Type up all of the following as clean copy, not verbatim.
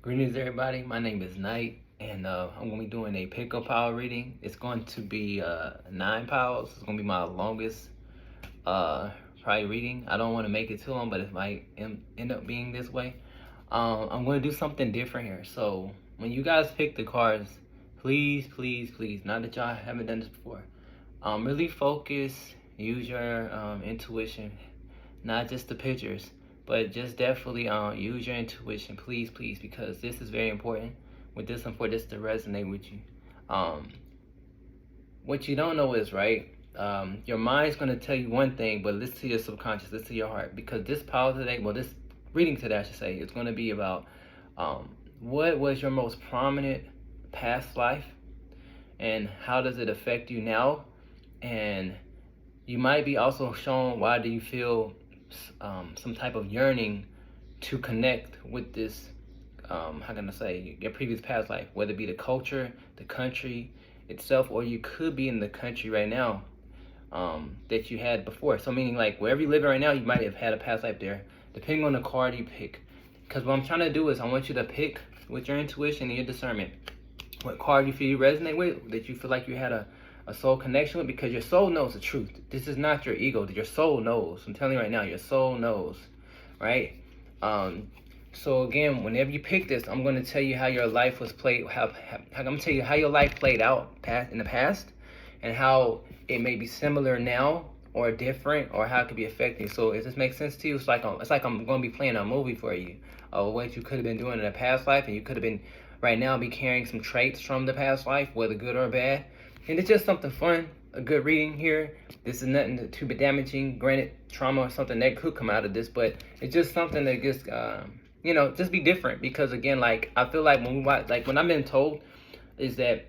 Greetings, everybody. My name is Knight, and I'm going to be doing a pickup pile reading. It's going to be 9 piles. It's going to be my longest probably reading. I don't want to make it too long, but it might end up being this way. I'm going to do something different here. So when you guys pick the cards, please, not that y'all haven't done this before, really focus, use your intuition, not just the pictures. But just definitely use your intuition, please, because this is very important with this one for this to resonate with you. What you don't know is, right, your mind's going to tell you one thing, but listen to your subconscious, listen to your heart. Because this power today, well, this reading today, I should say, is going to be about what was your most prominent past life and how does it affect you now? And you might be also shown why do you feel some type of yearning to connect with this, how can I say, your previous past life, whether it be the culture, the country itself, or you could be in the country right now that you had before. So meaning like wherever you live right now, you might have had a past life there, depending on the card you pick. Because what I'm trying to do is I want you to pick with your intuition and your discernment what card you feel you resonate with, that you feel like you had a soul connection with, because your soul knows the truth. This is not your ego. Your soul knows. I'm telling you right now, your soul knows, right? So again, whenever you pick this, I'm going to tell you how your life was played. I'm going to tell you how your life played out in the past, and how it may be similar now or different, or how it could be affecting. So if this makes sense to you, it's like I'm going to be playing a movie for you of what you could have been doing in a past life, and you could have been right now be carrying some traits from the past life, whether good or bad. And it's just something fun, a good reading here. This is nothing too damaging. Granted, trauma or something that could come out of this, but it's just something that just, just be different. Because again, like, I feel like when we watch, like when I've been told is that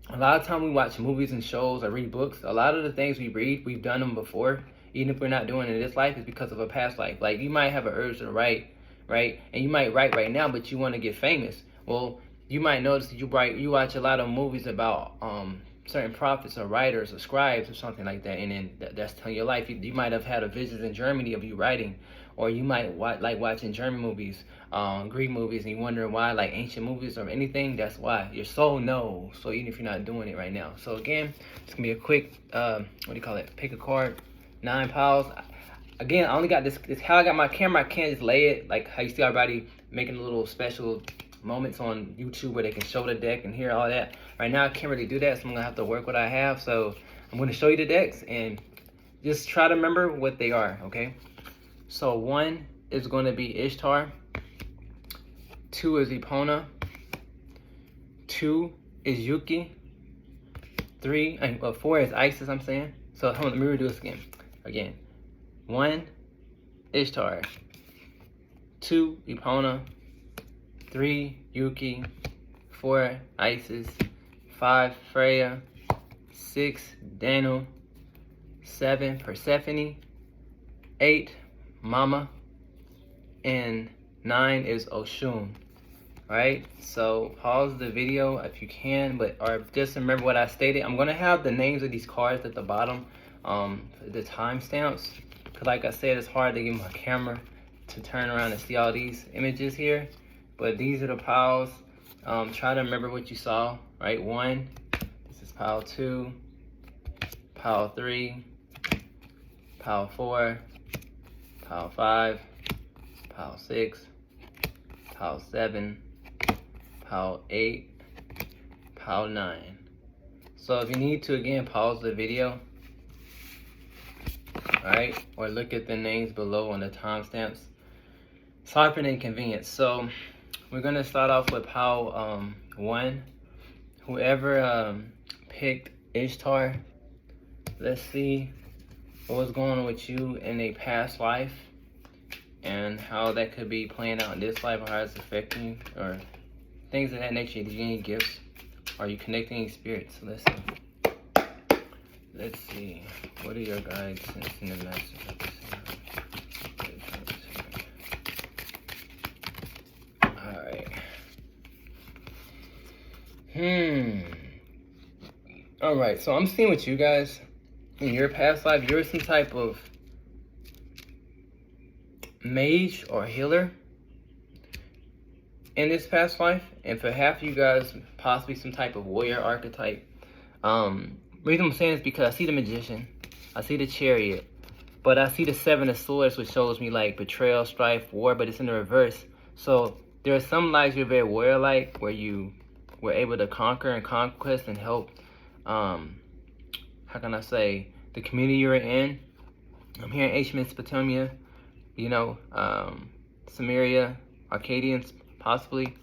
a lot of time we watch movies and shows or read books, a lot of the things we read, we've done them before. Even if we're not doing it in this life, it's because of a past life. Like you might have an urge to write, right? And you might write right now, but you want to get famous. Well, you might notice that you watch a lot of movies about, certain prophets or writers or scribes or something like that, and then that's telling your life. You might have had a vision in Germany of you writing, or you might like watching German movies, Greek movies, and you wonder why, like ancient movies or anything. That's why your soul knows. So even if you're not doing it right now. So again, it's gonna be a quick pick a card, 9 piles. Again, I only got this how I got my camera. I can't just lay it like how you see everybody making a little special moments on YouTube where they can show the deck and hear all that. Right now I can't really do that, so I'm gonna have to work what I have. So I'm gonna show you the decks and just try to remember what they are, okay? So 1 is gonna be Ishtar, 2 is Epona, 2 is Yuki, 4 is Isis, I'm saying. So hold on, let me redo this again. 1 Ishtar, 2 Epona, 3 Yuki, 4 Isis, 5 Freya, 6 Danu, 7 Persephone, 8 Mama, and 9 is Oshun. Right? So pause the video if you can, or just remember what I stated. I'm gonna have the names of these cards at the bottom, the timestamps, because like I said, it's hard to get my camera to turn around and see all these images here. But these are the piles. Try to remember what you saw, right? 1, this is pile 2, pile 3, pile 4, pile 5, pile 6, pile 7, pile 8, pile 9. So if you need to, again, pause the video, right? Or look at the names below on the timestamps. Sorry for the inconvenience. So we're gonna start off with pile 1. Whoever picked Ishtar, let's see what was going on with you in a past life and how that could be playing out in this life, or how it's affecting you, or things of that nature. Did you get any gifts? Are you connecting any spirits? Let's see. What are your guides in the message? Alright, so I'm seeing with you guys, in your past life, you're some type of mage or healer. in this past life, and for half of you guys, possibly some type of warrior archetype. Reason I'm saying is because I see the magician, I see the chariot, but I see the seven of swords, which shows me like betrayal, strife, war, but it's in the reverse. So there are some lives you're very warrior-like, where you were able to conquer and conquest and help. How can I say, the community you're in. I'm hearing ancient Mesopotamia, Samaria, Arcadians, possibly.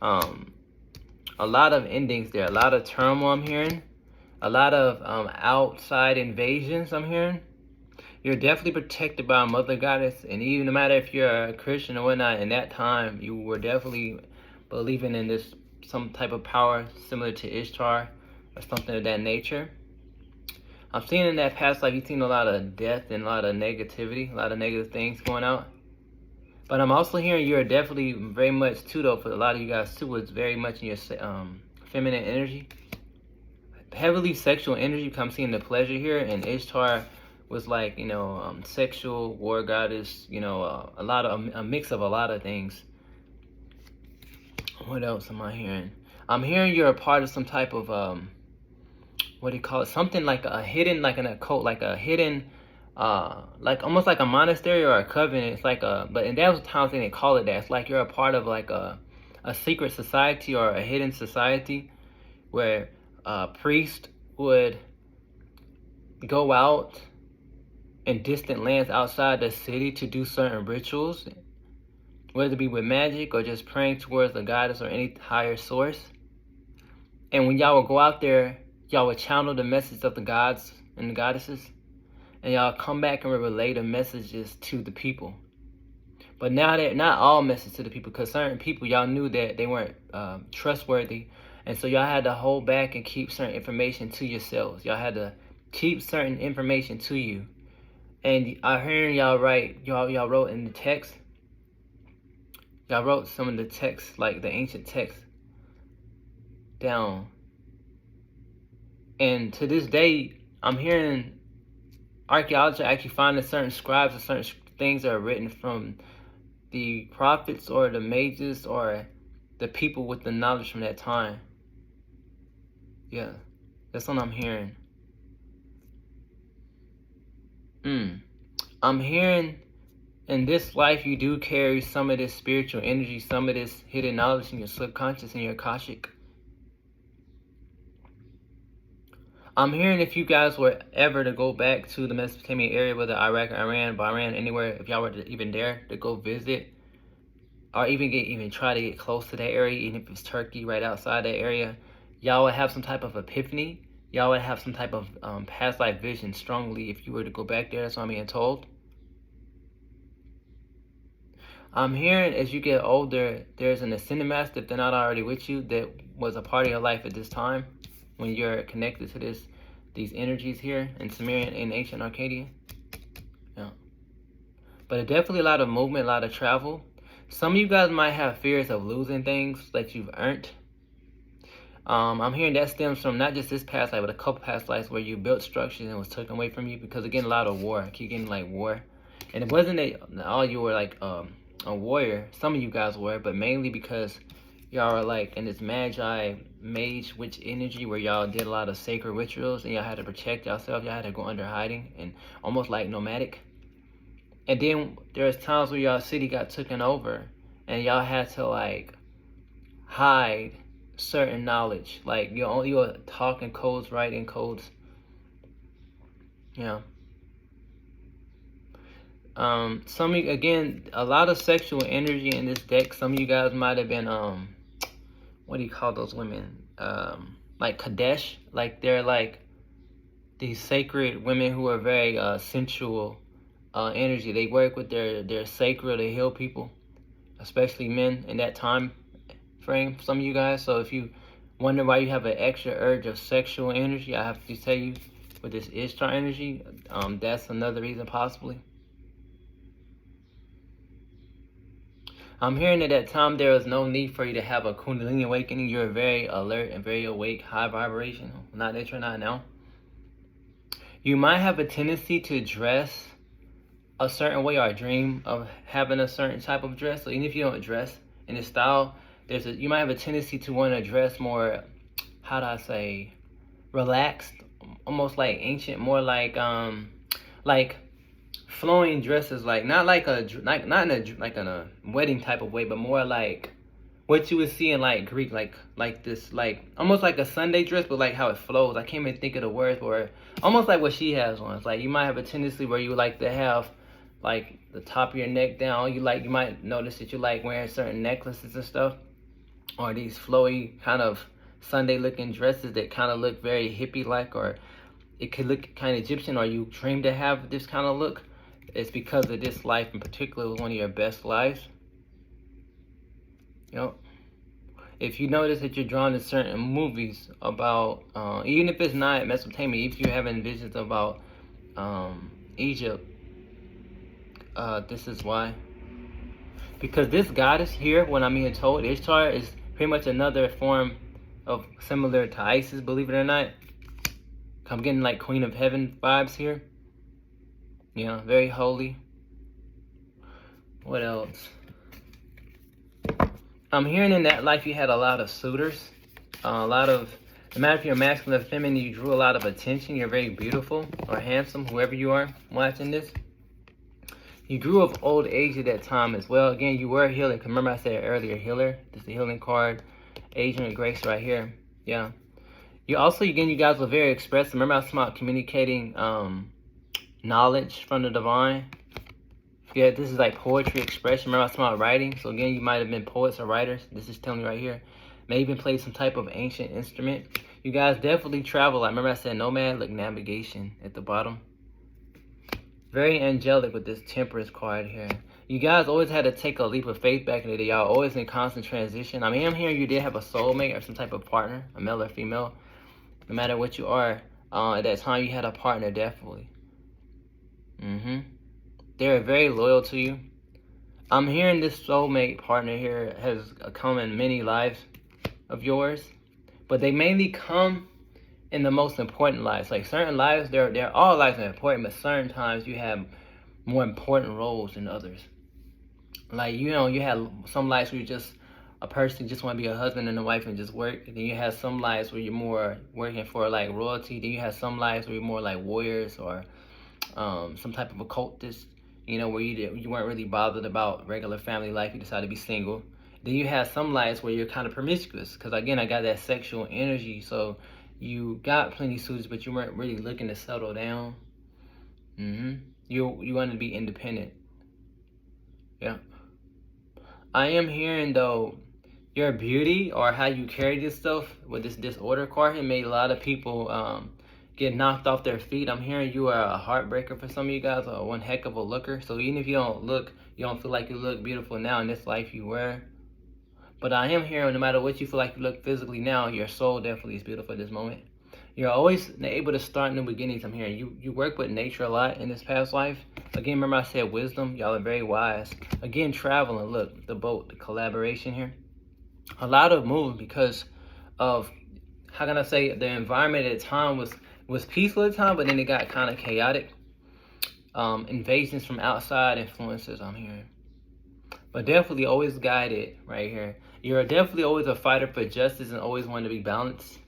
A lot of endings there, a lot of turmoil I'm hearing, a lot of outside invasions I'm hearing. You're definitely protected by a mother goddess, and even no matter if you're a Christian or whatnot, in that time you were definitely believing in this some type of power similar to Ishtar or something of that nature. I'm seeing in that past life you've seen a lot of death and a lot of negativity, a lot of negative things going out. But I'm also hearing you're definitely very much too, though, for a lot of you guys too, it's very much in your feminine energy, heavily sexual energy. I'm seeing the pleasure here, and Ishtar was like, sexual war goddess, a mix of a lot of things. What else am I hearing? I'm hearing you're a part of some type of what do you call it? Something like a hidden, like an occult, like a hidden, like almost like a monastery or a covenant. It's like but in that time they call it that. It's like you're a part of like a secret society or a hidden society where a priest would go out in distant lands outside the city to do certain rituals, whether it be with magic or just praying towards the goddess or any higher source. And when y'all would go out there, y'all would channel the message of the gods and the goddesses, and y'all come back and relay the messages to the people. But now that not all messages to the people, because certain people y'all knew that they weren't trustworthy, and so y'all had to hold back and keep certain information to yourselves. Y'all had to keep certain information to you. And I heard y'all wrote in the text. Y'all wrote some of the text, like the ancient text, down. And to this day, I'm hearing archaeology actually finding certain scribes or certain things that are written from the prophets or the mages or the people with the knowledge from that time. Yeah, that's what I'm hearing. I'm hearing in this life you do carry some of this spiritual energy, some of this hidden knowledge in your subconscious and your Akashic. I'm hearing if you guys were ever to go back to the Mesopotamian area, whether Iraq or Iran, Bahrain, anywhere, if y'all were to even dare to go visit, or even try to get close to that area, even if it's Turkey right outside that area, y'all would have some type of epiphany. Y'all would have some type of past life vision strongly if you were to go back there. That's what I'm being told. I'm hearing as you get older, there's an ascended master, if they're not already with you, that was a part of your life at this time when you're connected to these energies here in Sumerian and ancient Arcadia. Yeah. But definitely a lot of movement, a lot of travel. Some of you guys might have fears of losing things that you've earned. I'm hearing that stems from not just this past life, but a couple past lives where you built structures and it was taken away from you because, again, a lot of war. I keep getting like war. And it wasn't that all you were like a warrior. Some of you guys were, but mainly because y'all are like in this mage witch energy where y'all did a lot of sacred rituals and y'all had to protect yourself. Y'all had to go under hiding and almost like nomadic. And then there's times where y'all city got taken over and y'all had to like hide certain knowledge, like you were talking codes, writing codes. Yeah. Some of you, again, a lot of sexual energy in this deck. Some of you guys might have been what do you call those women? Like Kadesh, like they're like these sacred women who are very sensual energy. They work with their sacred to heal people, especially men in that time frame, some of you guys. So if you wonder why you have an extra urge of sexual energy, I have to tell you, with this Ishtar energy, that's another reason possibly. I'm hearing at that time there is no need for you to have a Kundalini awakening. You're very alert and very awake, high vibration. Not that you're not now. You might have a tendency to dress a certain way or dream of having a certain type of dress. So even if you don't dress in this style, you might have a tendency to want to dress more, how do I say, relaxed, almost like ancient, more like flowing dresses, like not like not in a wedding type of way, but more like what you would see in like Greek, like this, like almost like a Sunday dress, but like how it flows. I can't even think of the words for it. Almost like what she has on. It's like you might have a tendency where you like to have like the top of your neck down. You might notice that you like wearing certain necklaces and stuff, or these flowy kind of Sunday looking dresses that kind of look very hippie like, or it could look kind of Egyptian, or you dream to have this kind of look. It's because of this life in particular was one of your best lives. You know, if you notice that you're drawn to certain movies about, even if it's not Mesopotamia, if you're having visions about Egypt, this is why. Because this goddess here, when I'm being told, Ishtar, is pretty much another form of similar to Isis, believe it or not. I'm getting like Queen of Heaven vibes here. Yeah, very holy. What else? I'm hearing in that life you had a lot of suitors. No matter if you're masculine or feminine, you drew a lot of attention. You're very beautiful or handsome, whoever you are watching this. You grew of old age at that time as well. Again, you were healing. Remember I said earlier, healer. This is the healing card. Agent of Grace right here. Yeah. You guys were very expressive. Remember I was about communicating knowledge from the divine. Yeah, this is like poetry expression. Remember I was about writing. So again, you might have been poets or writers. This is telling me right here. May even play some type of ancient instrument. You guys definitely travel. I remember I said nomad. Look, navigation at the bottom. Very angelic with this Temperance card here. You guys always had to take a leap of faith back in the day. Y'all always in constant transition. I mean, I'm hearing you did have a soulmate or some type of partner, a male or female. No matter what you are, at that time you had a partner, definitely. They're very loyal to you. I'm hearing this soulmate partner here has come in many lives of yours, but they mainly come in the most important lives. Like certain lives, they're all lives are important, but certain times you have more important roles than others. Like, you know, you have some lives where you're just a person, just want to be a husband and a wife and just work. And then you have some lives where you're more working for like royalty. Then you have some lives where you're more like warriors or some type of occultist. You know, where you weren't really bothered about regular family life. You decided to be single. Then you have some lives where you're kind of promiscuous. Because again, I got that sexual energy. So you got plenty of suitors, but you weren't really looking to settle down. You wanted to be independent. Yeah. I am hearing though, your beauty or how you carry this stuff with this disorder card, it made a lot of people get knocked off their feet. I'm hearing you are a heartbreaker for some of you guys, or one heck of a looker. So even if you don't feel like you look beautiful now in this life you were. But I am hearing no matter what you feel like you look physically now, your soul definitely is beautiful at this moment. You're always able to start new beginnings. I'm hearing you work with nature a lot in this past life. Again, remember I said wisdom. Y'all are very wise. Again, traveling. Look, the boat, the collaboration here. A lot of movement because of, how can I say, the environment at the time was peaceful at the time, but then it got kind of chaotic. Invasions from outside influences, I'm hearing. But definitely always guided right here. You're definitely always a fighter for justice and always want to be balanced.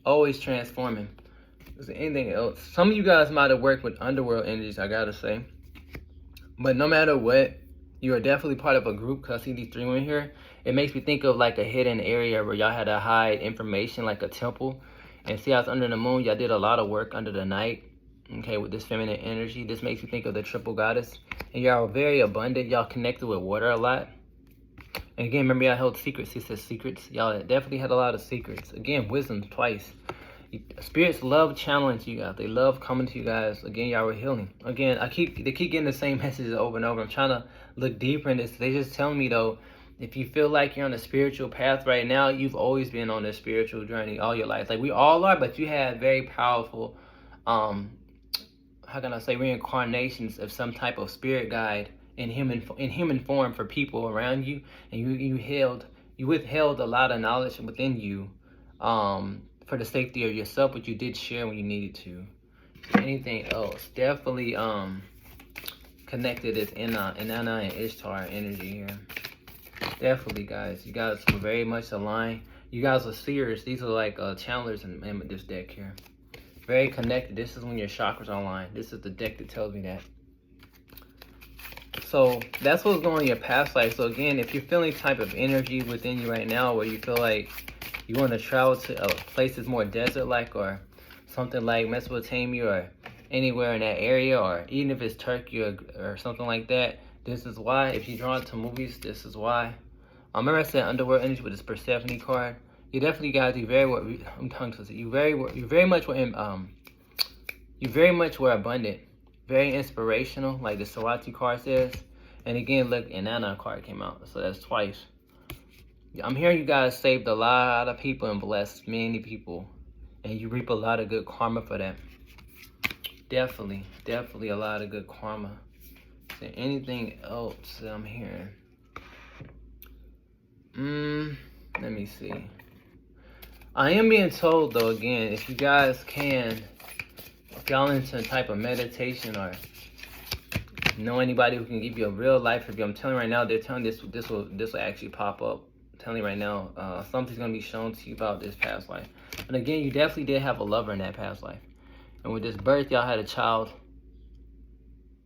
Always transforming. Is there anything else? Some of you guys might have worked with underworld energies, I gotta say. But no matter what, you are definitely part of a group, because I see these three women here. It makes me think of like a hidden area where y'all had to hide information, like a temple. And see how it's under the moon? Y'all did a lot of work under the night. Okay, with this feminine energy. This makes me think of the triple goddess. And y'all are very abundant. Y'all connected with water a lot. And again, remember y'all held secrets. He says secrets. Y'all definitely had a lot of secrets. Again, wisdom twice. Spirits love challenging you guys. They love coming to you guys. Again, y'all were healing. Again, they keep getting the same messages over and over. I'm trying to look deeper in this. They just tell me though, if you feel like you're on a spiritual path right now, you've always been on a spiritual journey all your life. Like we all are, but you have very powerful, how can I say, reincarnations of some type of spirit guide in human form for people around you, and you withheld a lot of knowledge within you, for the safety of yourself, but you did share when you needed to. Anything else? Definitely connected is Inanna and Ishtar energy here. Definitely, guys. You guys were very much aligned. You guys are seers. These are like channelers in this deck here. Very connected. This is when your chakras are aligned. This is the deck that tells me that. So that's what's going on in your past life. So again, if you're feeling type of energy within you right now where you feel like you want to travel to a place that's more desert-like, or something like Mesopotamia, or anywhere in that area, or even if it's Turkey or something like that, this is why. If you're drawn to movies, this is why. Remember I said underworld energy with this Persephone card. You definitely guys, you very much were abundant, very inspirational, like the Sawati card says. And again, look, an Nana card came out, so that's twice. I'm hearing you guys saved a lot of people and blessed many people, and you reap a lot of good karma for that. Definitely a lot of good karma. Is there anything else that I'm hearing? Let me see. I am being told though, again, if you guys can, if y'all into a type of meditation or know anybody who can give you a real life review, I'm telling you right now, they're telling this will actually pop up. I'm telling you right now, something's gonna be shown to you about this past life. And again, you definitely did have a lover in that past life. And with this birth, y'all had a child.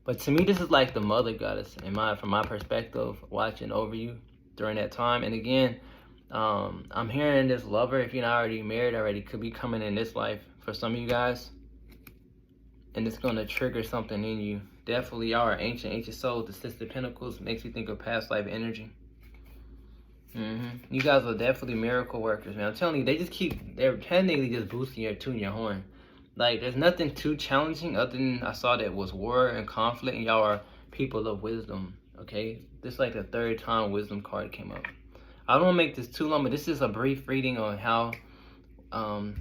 But to me, this is like the mother goddess, from my perspective, watching over you during that time. And again, I'm hearing this lover, if you're not already married already, could be coming in this life for some of you guys. And it's going to trigger something in you. Definitely, y'all are ancient souls. The Sister Pentacles makes me think of past life energy. You guys are definitely miracle workers, man. I'm telling you, they're technically just boosting your tune, your horn. Like, there's nothing too challenging other than I saw that was war and conflict, and y'all are people of wisdom, okay? This is like the third time wisdom card came up. I don't want to make this too long, but this is a brief reading on how can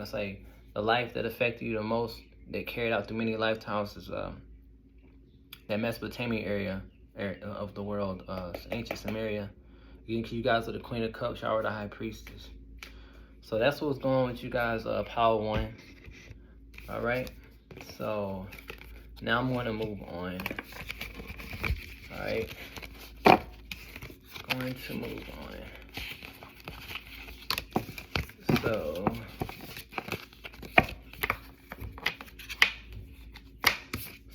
I say, the life that affected you the most, that carried out through many lifetimes, is that Mesopotamia area of the world, ancient Samaria. You guys are the Queen of Cups, y'all are the High Priestess. So that's what's going on with you guys, Power 1. All right. So now I'm going to move on. All right. Going to move on.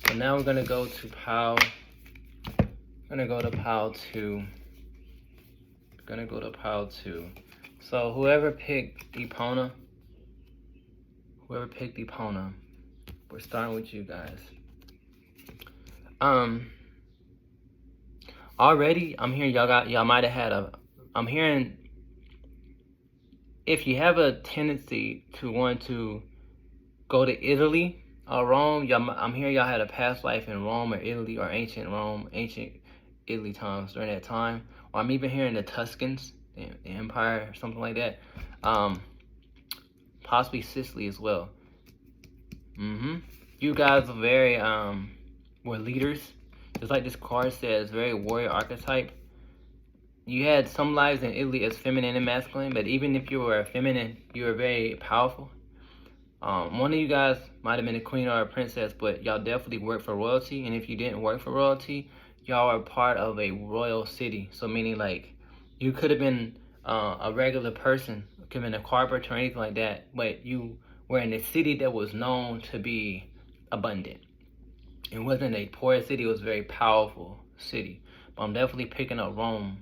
So now we're going to go to Pile. I'm going to go to Pile 2. Going to go to Pile 2. So whoever picked Epona, we're starting with you guys. Already I'm hearing y'all might have had I'm hearing if you have a tendency to want to go to Italy or Rome, I'm hearing y'all had a past life in Rome or Italy, or ancient Rome, ancient Italy times during that time. Or I'm even hearing the Tuscans, the Empire, or something like that. Possibly Sicily as well. You guys are very were leaders. Just like this card says, very warrior archetype. You had some lives in Italy as feminine and masculine, but even if you were feminine, you were very powerful. One of you guys might have been a queen or a princess, but y'all definitely worked for royalty. And if you didn't work for royalty, y'all are part of a royal city. So meaning like you could have been a regular person, could have been a carpenter or anything like that, but you were in a city that was known to be abundant. It wasn't a poor city, it was a very powerful city. But I'm definitely picking up Rome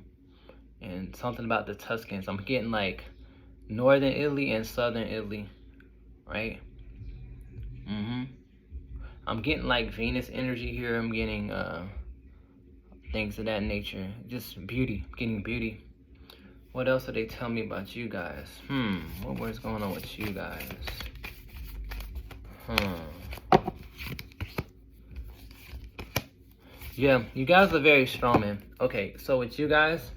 and something about the Tuscans. I'm getting like northern Italy and southern Italy, right? I'm getting like Venus energy here. I'm getting things of that nature. Just beauty, getting beauty. What else did they tell me about you guys? What was going on with you guys? Yeah, you guys are very strong, man. Okay, so with you guys,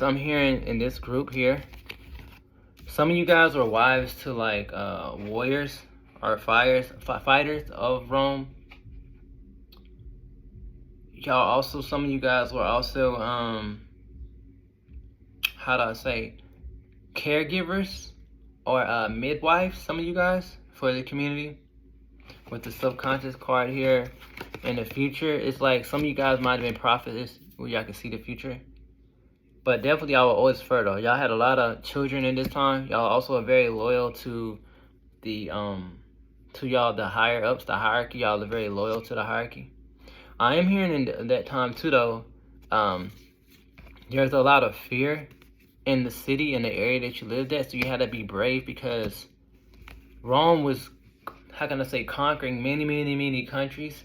I'm hearing in this group here, some of you guys were wives to like warriors or fighters of Rome. Y'all also, some of you guys were also, how do I say, caregivers or midwives, some of you guys, for the community. With the subconscious card here, in the future. It's like some of you guys might have been prophets where y'all can see the future. But definitely y'all were always fertile. Y'all had a lot of children in this time. Y'all also are very loyal to the the higher ups, the hierarchy. Y'all are very loyal to the hierarchy. I am hearing in that time too though, there's a lot of fear in the city, in the area that you lived at, so you had to be brave because Rome was, how can I say, conquering many countries,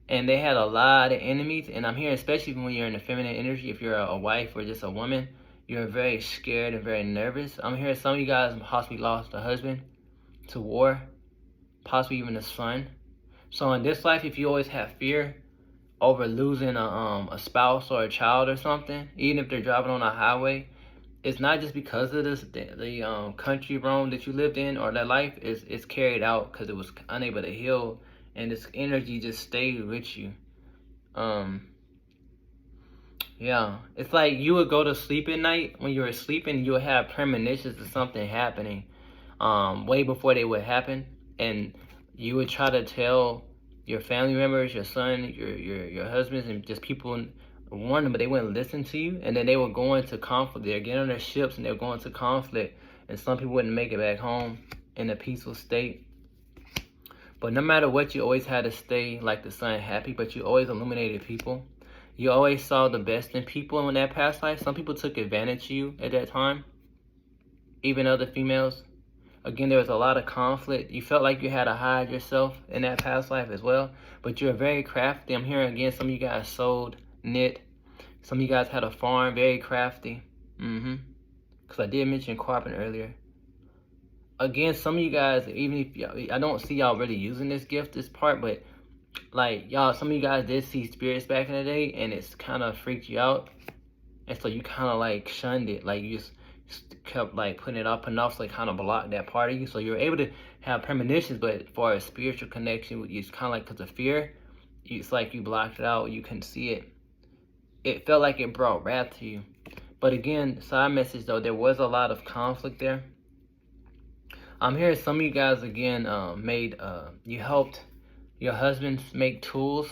and they had a lot of enemies. And I'm hearing, especially when you're in the feminine energy, if you're a wife or just a woman, you're very scared and very nervous. I'm hearing some of you guys possibly lost a husband to war, possibly even a son. So in this life, if you always have fear over losing a spouse or a child or something, even if they're driving on a highway, it's not just because of the country Rome that you lived in or that life. It's carried out because it was unable to heal, and this energy just stayed with you. Yeah, it's like you would go to sleep at night. When you were sleeping, you would have premonitions of something happening way before they would happen, and you would try to tell your family members, your son, your husbands, and just people, warn them, but they wouldn't listen to you. And then they would go into conflict. They'd get on their ships and they would go into conflict, and some people wouldn't make it back home in a peaceful state. But no matter what, you always had to stay like the sun, happy, but you always illuminated people. You always saw the best in people in that past life. Some people took advantage of you at that time, even other females. Again, there was a lot of conflict. You felt like you had to hide yourself in that past life as well. But you're very crafty. I'm hearing again, some of you guys sewed, knit. Some of you guys had a farm, very crafty. Because I did mention carpenter earlier. Again, some of you guys, even if y'all, I don't see y'all really using this gift, this part, but like y'all, some of you guys did see spirits back in the day, and it's kind of freaked you out. And so you kind of like shunned it. Like you just kept like putting it up enough, so it kind of blocked that part of you. So you're able to have premonitions, but for a spiritual connection with you, it's kind of like because of fear, it's like you blocked it out. You couldn't see it. It felt like it brought wrath to you. But again, side message though, there was a lot of conflict there. I'm hearing some of you guys again you helped your husbands make tools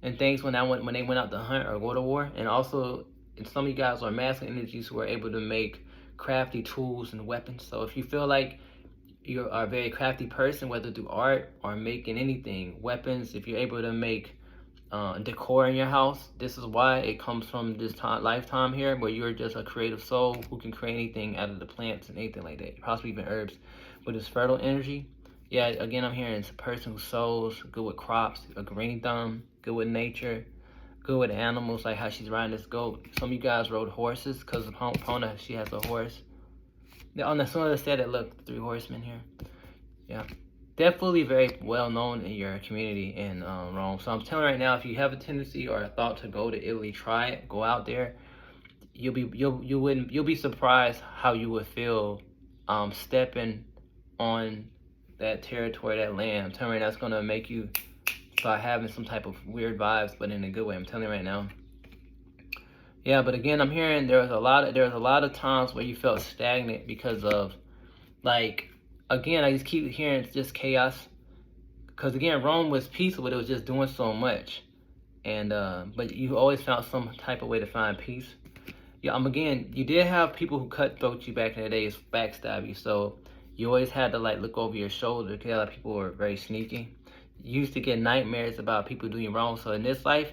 and things when they went out to hunt or go to war, and also some of you guys are masculine energies who are able to make crafty tools and weapons. So if you feel like you're a very crafty person, whether through art or making anything, weapons, if you're able to make decor in your house, this is why it comes from this lifetime here, where you're just a creative soul who can create anything out of the plants and anything like that, possibly even herbs. With this fertile energy, yeah, again, I'm hearing it's a person who sows, good with crops, a green thumb, good with nature, good with animals, like how she's riding this goat. Some of you guys rode horses because of Epona, she has a horse. On the soon as I said it, look, 3 horsemen here. Yeah, definitely very well known in your community in Rome. So I'm telling you right now, if you have a tendency or a thought to go to Italy, try it. Go out there. You'll be surprised how you would feel stepping on that territory, that land. I'm telling you, that's gonna make you start having some type of weird vibes, but in a good way. I'm telling you right now. Yeah, but again, I'm hearing there was a lot of times where you felt stagnant because of, like, again, I just keep hearing it's just chaos. Because again, Rome was peaceful, but it was just doing so much. And but you always found some type of way to find peace. Yeah, again, you did have people who cutthroat you back in the days, backstab you. So you always had to like look over your shoulder because a lot of people were very sneaky. You used to get nightmares about people doing wrong. So in this life,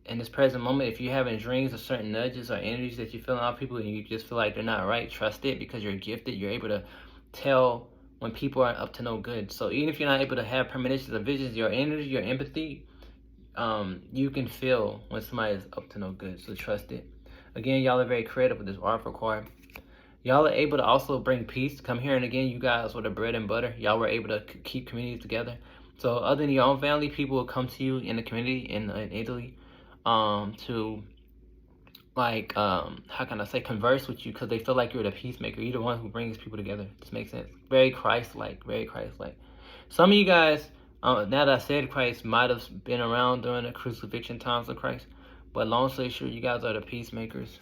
in this present moment, if you're having dreams of certain nudges or energies that you're feeling out of people and you just feel like they're not right, trust it, because you're gifted. You're able to tell when people are up to no good. So even if you're not able to have premonitions or visions, your energy, your empathy, you can feel when somebody is up to no good. So trust it. Again, y'all are very creative with this Oracle card. Y'all are able to also bring peace. Come here, and again, you guys were the bread and butter. Y'all were able to keep communities together. So other than your own family, people will come to you in the community in Italy to, like, how can I say, converse with you because they feel like you're the peacemaker. You're the one who brings people together. This makes sense. Very Christ-like, very Christ-like. Some of you guys, now that I said Christ, might have been around during the crucifixion times of Christ. But long story short, you guys are the peacemakers.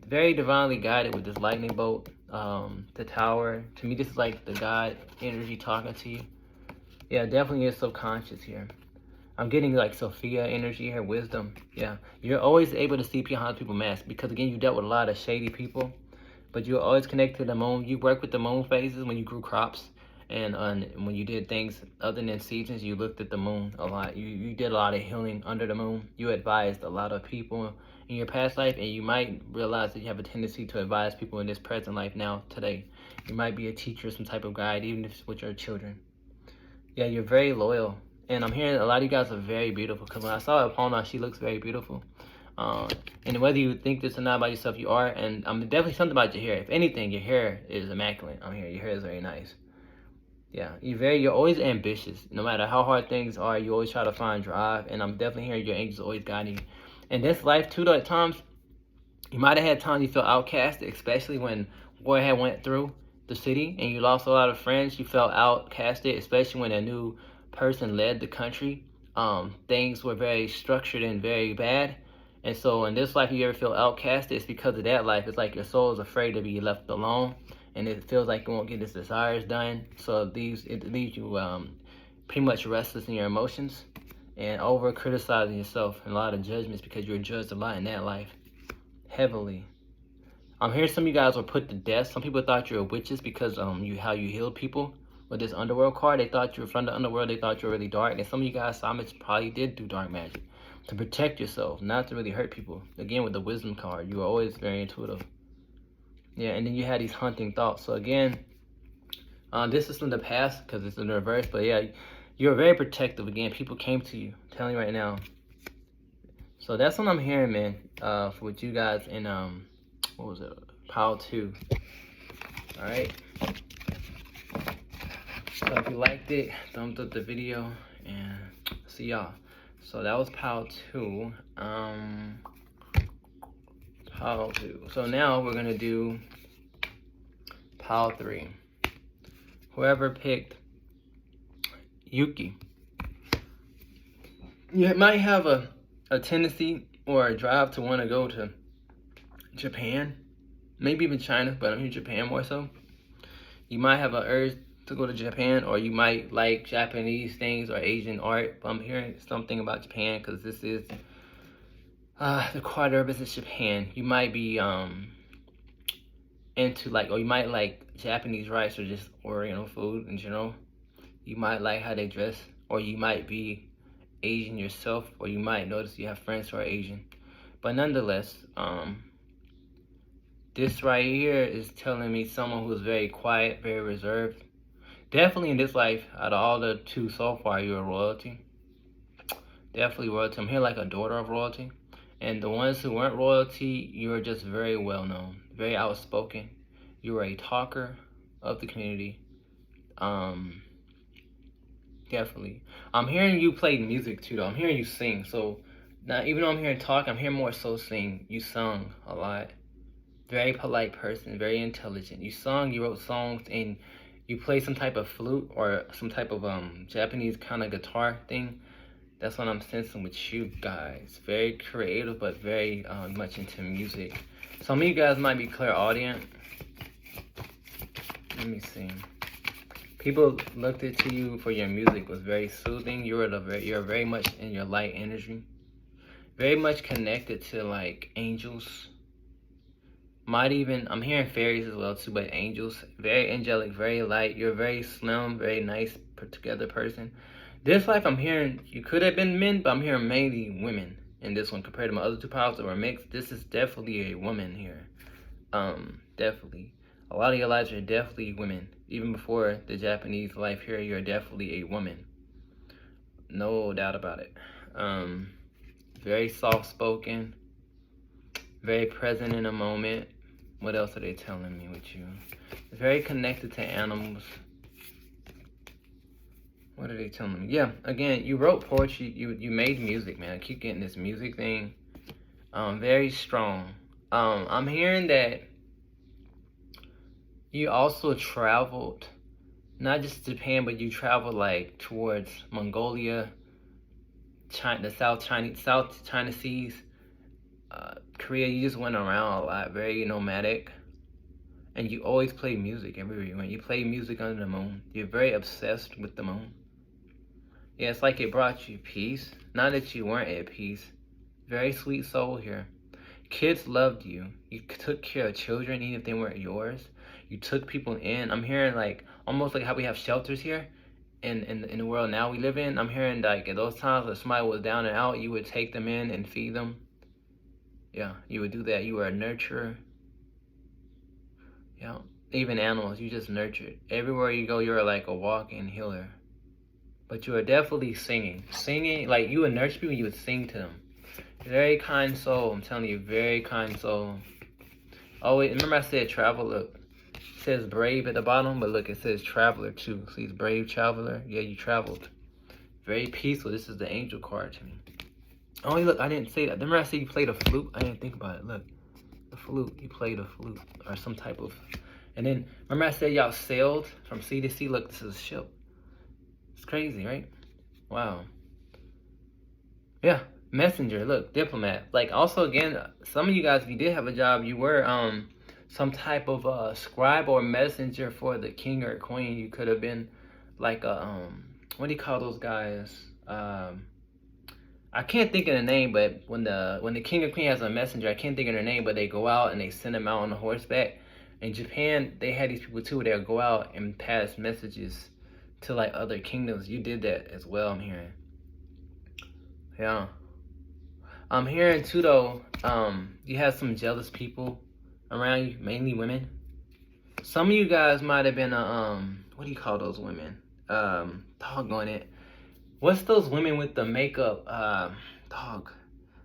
Very divinely guided with this lightning bolt, the tower. To me, this is like the God energy talking to you. Yeah, definitely your subconscious here. I'm getting like Sophia energy here, wisdom. Yeah, you're always able to see behind people's masks because again, you dealt with a lot of shady people, but you're always connected to the moon. You work with the moon phases when you grew crops, and when you did things other than seasons, you looked at the moon a lot. You did a lot of healing under the moon. You advised a lot of people in your past life, and you might realize that you have a tendency to advise people in this present life now, today. You might be a teacher, some type of guide, even if it's with your children. Yeah, you're very loyal. And I'm hearing a lot of you guys are very beautiful. Because when I saw Epona, she looks very beautiful. And whether you think this or not about yourself, you are. And definitely something about your hair. If anything, your hair is immaculate. I'm hearing your hair is very nice. Yeah, you're always ambitious. No matter how hard things are, you always try to find drive. And I'm definitely hearing your angels always guiding you. In this life, too, though, at times, you might have had times you felt outcasted, especially when war had went through the city and you lost a lot of friends. You felt outcasted, especially when a new person led the country. Things were very structured and very bad. And so in this life, you ever feel outcasted, it's because of that life. It's like your soul is afraid to be left alone, and it feels like you won't get its desires done. So it leaves you pretty much restless in your emotions and over criticizing yourself and a lot of judgments because you were judged a lot in that life, heavily. I'm hearing some of you guys were put to death. Some people thought you were witches because how you healed people with this underworld card. They thought you were from the underworld. They thought you were really dark. And some of you guys, Simons, probably did do dark magic to protect yourself, not to really hurt people. Again, with the wisdom card, you were always very intuitive. Yeah, and then you had these hunting thoughts. So again, this is from the past because it's in the reverse. But yeah, you're very protective. Again, people came to you. I'm telling you right now. So that's what I'm hearing, man. For you guys in what was it? Pile 2. All right. So if you liked it, thumbs up the video and see y'all. So that was pile 2. Pile 2. So now we're gonna do pile 3. Whoever picked Yuki, you might have a tendency or a drive to want to go to Japan, maybe even China, but I'm hearing Japan more so. You might have an urge to go to Japan, or you might like Japanese things or Asian art, but I'm hearing something about Japan because this is the quad urbis is Japan. You might be into or you might like Japanese rice or just Oriental food in general. You might like how they dress, or you might be Asian yourself, or you might notice you have friends who are Asian. But nonetheless, this right here is telling me someone who's very quiet, very reserved. Definitely in this life, out of all the 2 so far, you're royalty. Definitely royalty. I'm here like a daughter of royalty. And the ones who weren't royalty, you're just very well known, very outspoken. You were a talker of the community. Definitely. I'm hearing you play music too, though. I'm hearing you sing. So now, even though I'm hearing talk, I'm hearing more so sing. You sung a lot. Very polite person, very intelligent. You sung, you wrote songs, and you play some type of flute or some type of Japanese kind of guitar thing. That's what I'm sensing with you guys. Very creative, but very much into music. Some of you guys might be clairaudient. Let me see. People looked into you for your music. Was very soothing. You're very much in your light energy. Very much connected to like angels. Might even, I'm hearing fairies as well too, but angels. Very angelic, very light. You're a very slim, very nice, put together person. This life, I'm hearing, you could have been men, but I'm hearing mainly women in this one compared to my other 2 piles that were mixed. This is definitely a woman here. Definitely. A lot of your lives are definitely women. Even before the Japanese life here, you're definitely a woman. No doubt about it. Very soft-spoken. Very present in a moment. What else are they telling me with you? Very connected to animals. What are they telling me? Yeah, again, you wrote poetry. You made music, man. I keep getting this music thing. Very strong. I'm hearing that you also traveled, not just Japan, but you traveled like towards Mongolia, China, the South China Seas. Korea, you just went around a lot, very nomadic, and you always play music everywhere you went. You play music under the moon. You're very obsessed with the moon. Yeah, it's like it brought you peace. Not that you weren't at peace. Very sweet soul here. Kids loved you. You took care of children even if they weren't yours. You took people in. I'm hearing like almost like how we have shelters here in the world now we live in. I'm hearing like at those times when somebody was down and out, you would take them in and feed them. Yeah, you would do that. You were a nurturer. Yeah, even animals, you just nurtured. Everywhere you go, you're like a walking healer. But you are definitely singing. Singing, like you would nurture people, you would sing to them. Very kind soul, I'm telling you, very kind soul. Oh wait, remember I said travel, look. It says brave at the bottom, but look, it says traveler too. See, it's brave traveler. Yeah, you traveled. Very peaceful. This is the angel card to me. Oh, look, I didn't say that. Remember I said you played a flute? I didn't think about it. Look, the flute. You played a flute or some type of. And then remember I said y'all sailed from sea to sea. Look, this is a ship. It's crazy, right? Wow. Yeah, messenger. Look, diplomat. Like also again, some of you guys, if you did have a job, you were some type of scribe or messenger for the king or queen. You could have been like a what do you call those guys? I can't think of the name, but when the king or queen has a messenger, I can't think of their name, but they go out and they send them out on a horseback. In Japan, they had these people too, where they'll go out and pass messages to like other kingdoms. You did that as well, I'm hearing. Yeah. I'm hearing too though, you have some jealous people around you, mainly women. Some of you guys might have been what do you call those women? Doggone it. What's those women with the makeup? Dog.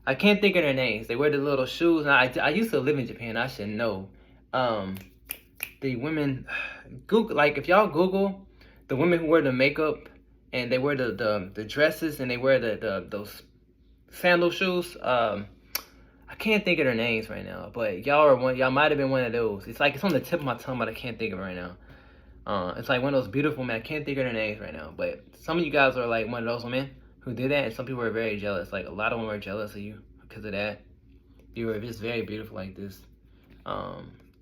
I can't think of their names. They wear the little shoes. I used to live in Japan. I should know. The women, Google, like if y'all Google the women who wear the makeup and they wear the dresses and they wear those sandal shoes. I can't think of their names right now, but y'all might have been one of those. It's like it's on the tip of my tongue, but I can't think of it right now. It's like one of those beautiful men. I can't think of their names right now, but some of you guys are like one of those women who did that, and some people are very jealous. Like a lot of them are jealous of you because of that. You were just very beautiful like this.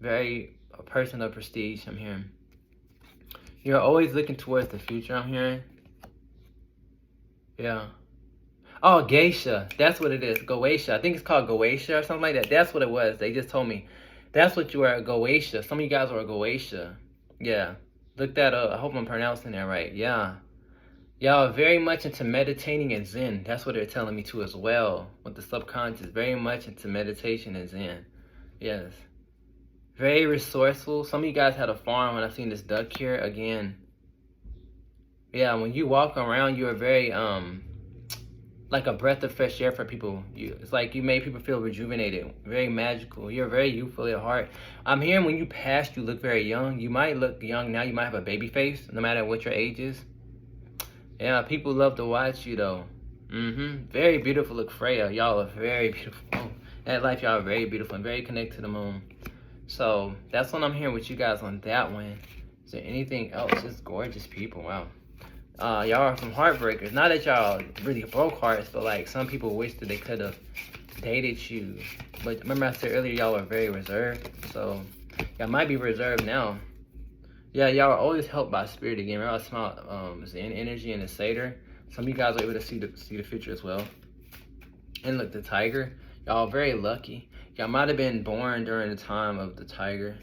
Very a person of prestige, I'm hearing. You're always looking towards the future, I'm hearing. Yeah. Oh, geisha. That's what it is. Goetia. I think it's called Goetia or something like that. That's what it was. They just told me. That's what you are, Goetia. Some of you guys are Goetia. Yeah. Look that up. I hope I'm pronouncing that right. Yeah. Y'all are very much into meditating and Zen. That's what they're telling me too as well. With the subconscious. Very much into meditation and Zen. Yes. Very resourceful. Some of you guys had a farm when I seen this duck here again. Yeah, when you walk around, you are very like a breath of fresh air for people. It's like you made people feel rejuvenated. Very magical. You're very youthful at heart. I'm hearing when you passed, you look very young. You might look young now. You might have a baby face, no matter what your age is. Yeah, people love to watch you though. Very beautiful. Look, Freya. Y'all are very beautiful. Oh, at life, y'all are very beautiful and very connected to the moon. So that's what I'm hearing with you guys on that one. Is there anything else? Just gorgeous people. Wow. Y'all are some heartbreakers. Not that y'all really broke hearts, but like some people wish that they could have dated you. But remember I said earlier, y'all are very reserved. So y'all might be reserved now. Yeah, y'all are always helped by spirit again. Remember I smelled Zen energy and the Seder. Some of you guys are able to see the future as well. And look, the tiger. Y'all are very lucky. Y'all might have been born during the time of the tiger.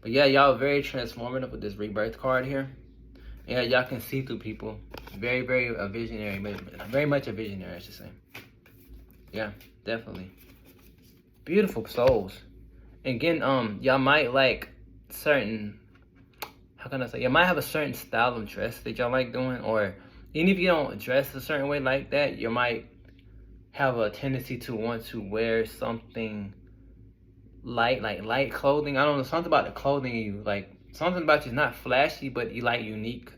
But yeah, y'all are very transformative with this rebirth card here. Yeah, y'all can see through people. Very, very a visionary. Very much a visionary, I should say. Yeah, definitely. Beautiful souls. Again, y'all might like certain, how can I say? Y'all might have a certain style of dress that y'all like doing. Or even if you don't dress a certain way like that, you might have a tendency to want to wear something light, like light clothing. I don't know, something about the clothing you like. Something about you is not flashy, but you like unique.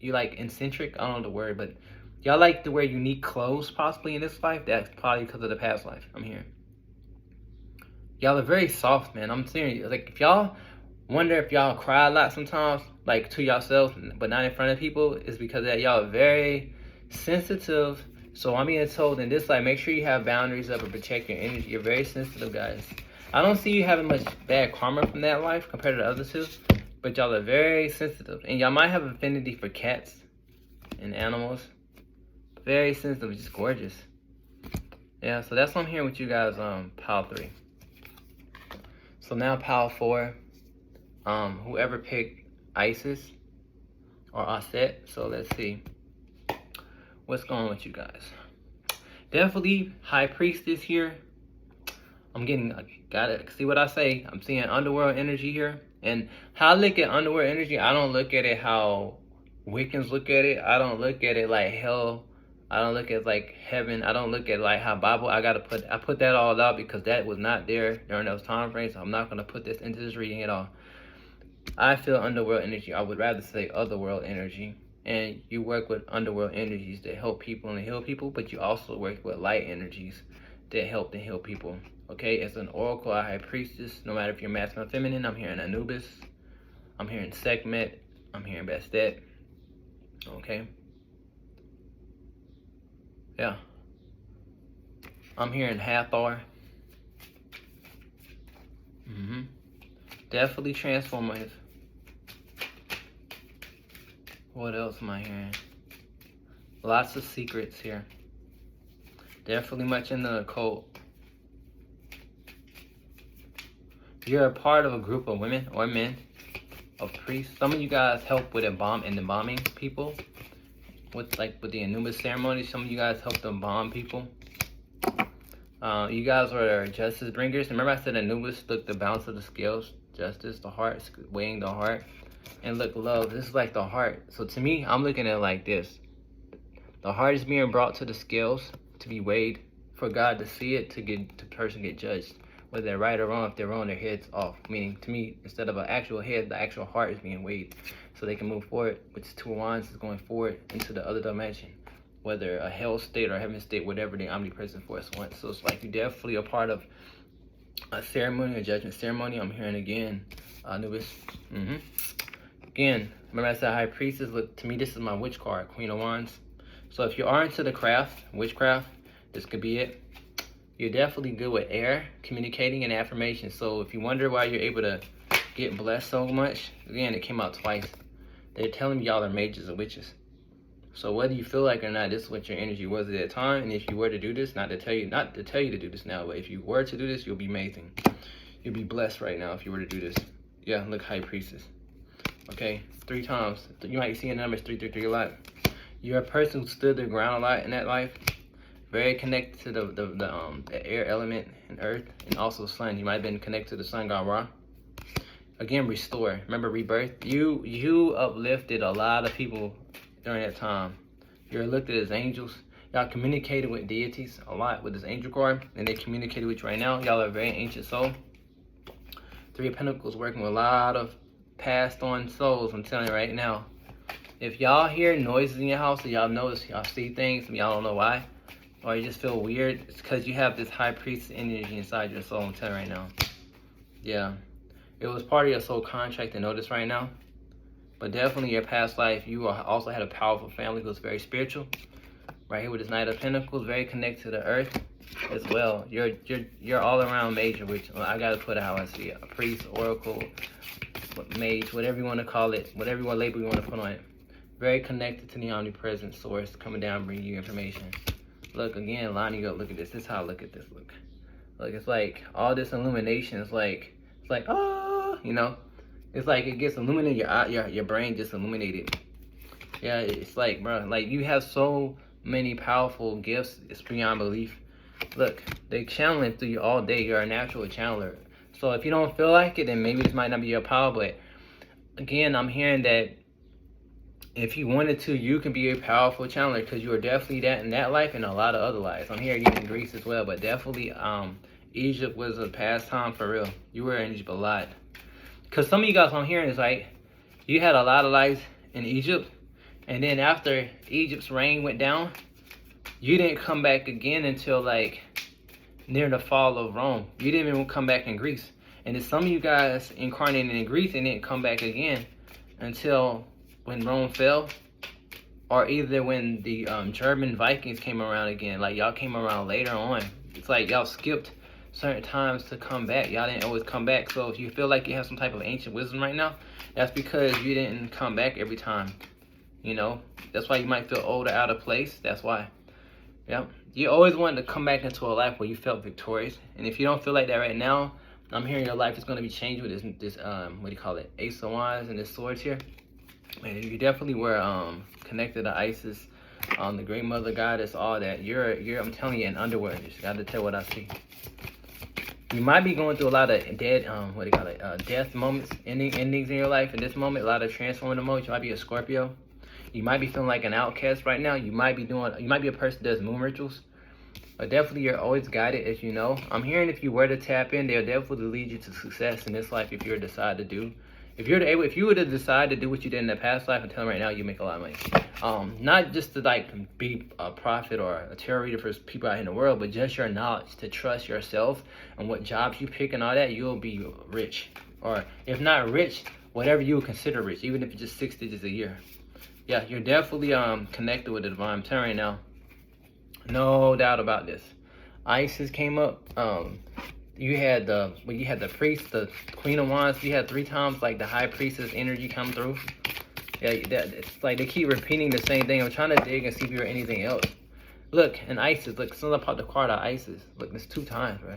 You like eccentric. I don't know the word, but y'all like to wear unique clothes possibly in this life. That's probably because of the past life. I'm hearing. Y'all are very soft, man. I'm serious. Like if y'all wonder if y'all cry a lot sometimes, like to yourself, but not in front of people, it's because that y'all are very sensitive. So I'm being told in this life, make sure you have boundaries up and protect your energy. You're very sensitive, guys. I don't see you having much bad karma from that life compared to the other two. But y'all are very sensitive. And y'all might have affinity for cats and animals. Very sensitive, just gorgeous. Yeah, so that's what I'm hearing with you guys, pile 3. So now pile 4, whoever picked Isis or Aset. So let's see what's going on with you guys. Definitely High Priestess here. I'm getting, gotta see what I say. I'm seeing underworld energy here. And how I look at underworld energy, I don't look at it how Wiccans look at it. I don't look at it like hell. I don't look at like heaven. I don't look at like how Bible. I put that all out because that was not there during those time frames. So I'm not gonna put this into this reading at all. I feel underworld energy. I would rather say otherworld energy. And you work with underworld energies that help people and heal people, but you also work with light energies that help and heal people. Okay, as an oracle, a high priestess, no matter if you're masculine or feminine, I'm hearing Anubis, I'm hearing Sekhmet, I'm hearing Bastet. Okay. Yeah. I'm hearing Hathor. Definitely transformative. What else am I hearing? Lots of secrets here. Definitely much in the occult. You're a part of a group of women or men, of priests. Some of you guys help with embalming people. With the Anubis ceremony, some of you guys help to embalm people. You guys are justice bringers. Remember I said Anubis, look, the balance of the scales, justice, the heart, weighing the heart. And look, love, this is like the heart. So to me, I'm looking at it like this. The heart is being brought to the scales to be weighed, for God to see it, to get the person get judged. Whether they're right or wrong, if they're wrong, their head's off. Meaning, to me, instead of an actual head, the actual heart is being weighed. So they can move forward, which 2 of Wands is going forward into the other dimension. Whether a hell state or heaven state, whatever the omnipresent force wants. So it's like you definitely a part of a ceremony, a judgment ceremony. I'm hearing again, Anubis. Again, remember I said high priestess. Look, to me, this is my witch card, Queen of Wands. So if you are into the craft, witchcraft, this could be it. You're definitely good with air, communicating, and affirmation. So if you wonder why you're able to get blessed so much, again, it came out twice. They're telling me y'all are mages or witches. So whether you feel like it or not, this is what your energy was at that time. And if you were to do this, not to tell you to do this now, but if you were to do this, you'll be amazing. You'll be blessed right now if you were to do this. Yeah, look, high priestess. Okay, 3 times. You might see the numbers 333 a lot. You're a person who stood their ground a lot in that life. Very connected to the air element and earth, and also sun. You might have been connected to the sun god Ra. Again, restore. Remember, rebirth. You uplifted a lot of people during that time. You're looked at as angels. Y'all communicated with deities a lot with this angel card, and they communicated with you right now. Y'all are a very ancient soul. 3 of Pentacles working with a lot of passed on souls. I'm telling you right now. If y'all hear noises in your house, or y'all notice, y'all see things, and y'all don't know why, or you just feel weird, it's because you have this high priest energy inside your soul. I'm telling you right now. Yeah. It was part of your soul contract to know this right now. But definitely your past life, you also had a powerful family who was very spiritual. Right here with this Knight of Pentacles, very connected to the earth as well. You're all around major, which I gotta put it how I see it. A priest, oracle, mage, whatever you want to call it, whatever label you want to put on it. Very connected to the omnipresent source coming down, bringing you information. Look, again, lining up, look at this. This is how I look at this, look. Look, it's like all this illumination is like, it's like, oh, you know? It's like it gets illuminated, your brain just illuminated. Yeah, it's like, bro, like you have so many powerful gifts, it's beyond belief. Look, they channeling through you all day. You're a natural channeler. So if you don't feel like it, then maybe this might not be your power. But again, I'm hearing that if you wanted to, you can be a powerful channeler, because you are definitely that in that life and a lot of other lives. I'm hearing you in Greece as well, but definitely Egypt was a pastime for real. You were in Egypt a lot. Because some of you guys I'm hearing is like, you had a lot of lives in Egypt, and then after Egypt's reign went down, you didn't come back again until like near the fall of Rome. You didn't even come back in Greece. And then some of you guys incarnated in Greece and didn't come back again until when Rome fell, or either when the German Vikings came around again. Like y'all came around later on. It's like y'all skipped certain times to come back. Y'all didn't always come back. So if you feel like you have some type of ancient wisdom right now, that's because you didn't come back every time. You know, that's why you might feel old or out of place. That's why. Yeah, you always wanted to come back into a life where you felt victorious. And if you don't feel like that right now, I'm hearing your life is going to be changed with this what do you call it, Ace of Wands and this swords here. And you definitely were connected to Isis, the Great Mother Goddess, all that. You're I'm telling you, in underwear. You just got to tell what I see. You might be going through a lot of dead what do you call it, death moments, endings in your life. In this moment, a lot of transformative moments. You might be a Scorpio. You might be feeling like an outcast right now. You might be a person that does moon rituals. But definitely you're always guided, as you know. I'm hearing if you were to tap in, they'll definitely lead you to success in this life if you were to decide to do. If you were to decide to do what you did in the past life, I'm telling right now you make a lot of money. Not just to like be a prophet or a tarot reader for people out in the world, but just your knowledge to trust yourself and what jobs you pick and all that, you'll be rich. Or if not rich, whatever you would consider rich, even if it's just 6 digits a year. Yeah, you're definitely connected with the divine. I'm telling right now. No doubt about this. Isis came up. You had the priest, the Queen of Wands. You had 3 times like the High Priestess energy come through. Yeah, it's like they keep repeating the same thing. I'm trying to dig and see if you hear anything else. Look, and Isis. Look, as soon as I popped the card out, Isis. Look, there's 2 times, bro.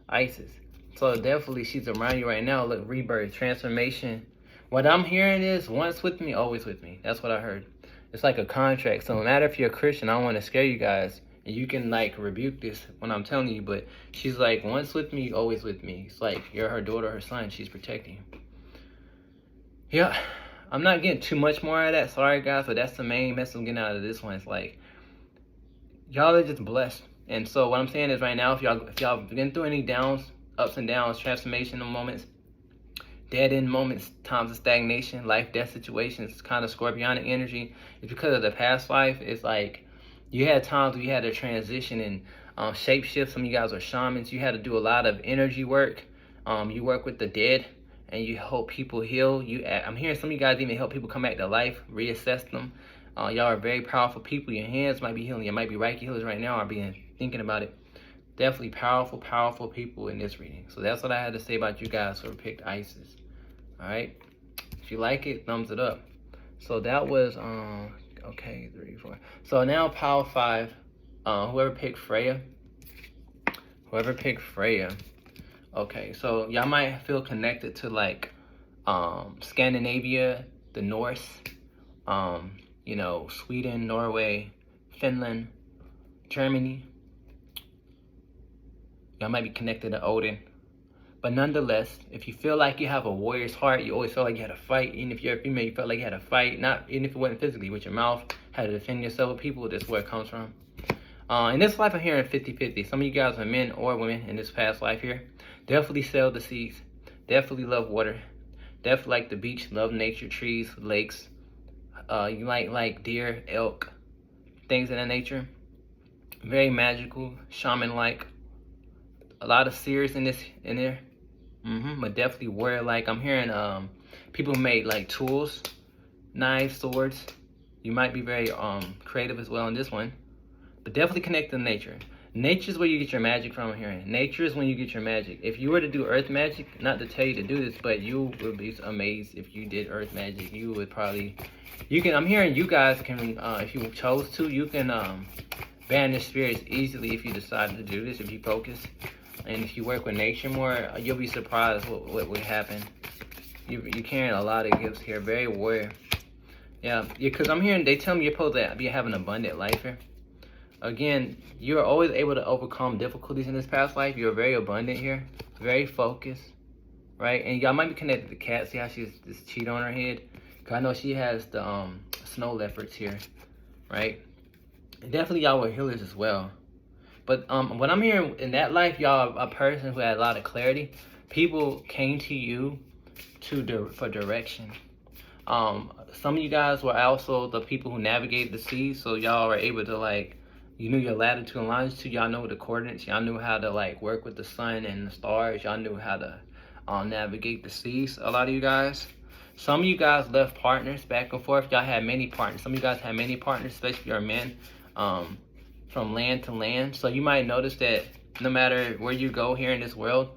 Isis. So definitely she's around you right now. Look, rebirth, transformation. What I'm hearing is once with me, always with me. That's what I heard. It's like a contract. So no matter if you're a Christian, I don't want to scare you guys. And you can like rebuke this when I'm telling you, but she's like, once with me, always with me. It's like you're her daughter, her son. She's protecting you. Yeah, I'm not getting too much more of that. Sorry, guys, but that's the main message I'm getting out of this one. It's like, y'all are just blessed. And so what I'm saying is right now, if y'all been through any downs, ups and downs, transformational moments, dead end moments, times of stagnation, life, death situations, kind of scorpionic energy, it's because of the past life. It's like, you had times where you had to transition and shape shift. Some of you guys are shamans. You had to do a lot of energy work. You work with the dead and you help people heal. I'm hearing some of you guys even help people come back to life, reassess them. Y'all are very powerful people. Your hands might be healing. You might be Reiki healers right now or thinking about it. Definitely powerful, powerful people in this reading. So that's what I had to say about you guys who picked Isis. All right. If you like it, thumbs it up. So that was okay, 3, 4. So now Power 5. Whoever picked Freya. Okay, so y'all might feel connected to like Scandinavia, the Norse, you know, Sweden, Norway, Finland, Germany. Y'all might be connected to Odin. But nonetheless, if you feel like you have a warrior's heart, you always felt like you had to fight. Even if you're a female, you felt like you had to fight. Not even if it wasn't physically, with your mouth, had to defend yourself with people. That's where it comes from. In this life, I'm hearing 50-50. Some of you guys are men or women in this past life here. Definitely sail the seas. Definitely love water. Definitely like the beach. Love nature, trees, lakes. You might like deer, elk, things of that nature. Very magical, shaman-like. A lot of seers in there. But definitely warrior-like. I'm hearing people made like tools, knives, swords. You might be very creative as well in this one. But definitely connect to nature. Nature is where you get your magic from here. Nature is when you get your magic. If you were to do earth magic, not to tell you to do this, but you would be amazed if you did earth magic. You would probably, I'm hearing you guys can, if you chose to, you can banish spirits easily if you decide to do this, if you focus. And if you work with nature more, you'll be surprised what would happen. You're carrying a lot of gifts here, very warrior. Yeah, because I'm hearing, they tell me you're supposed to be having an abundant life here. Again, you're always able to overcome difficulties in this past life. You're very abundant here, very focused, right? And y'all might be connected to Cat. See how she's this cheat on her head? Because I know she has the snow leopards here, right? And definitely y'all were healers as well. But what I'm hearing in that life, y'all are a person who had a lot of clarity. People came to you for direction. Some of you guys were also the people who navigated the seas, so y'all were able to like, you knew your latitude and longitude, y'all knew the coordinates, y'all knew how to like work with the sun and the stars, y'all knew how to navigate the seas, a lot of you guys. Some of you guys left partners back and forth. Y'all had many partners. Some of you guys had many partners, especially if you're men, from land to land. So you might notice that no matter where you go here in this world,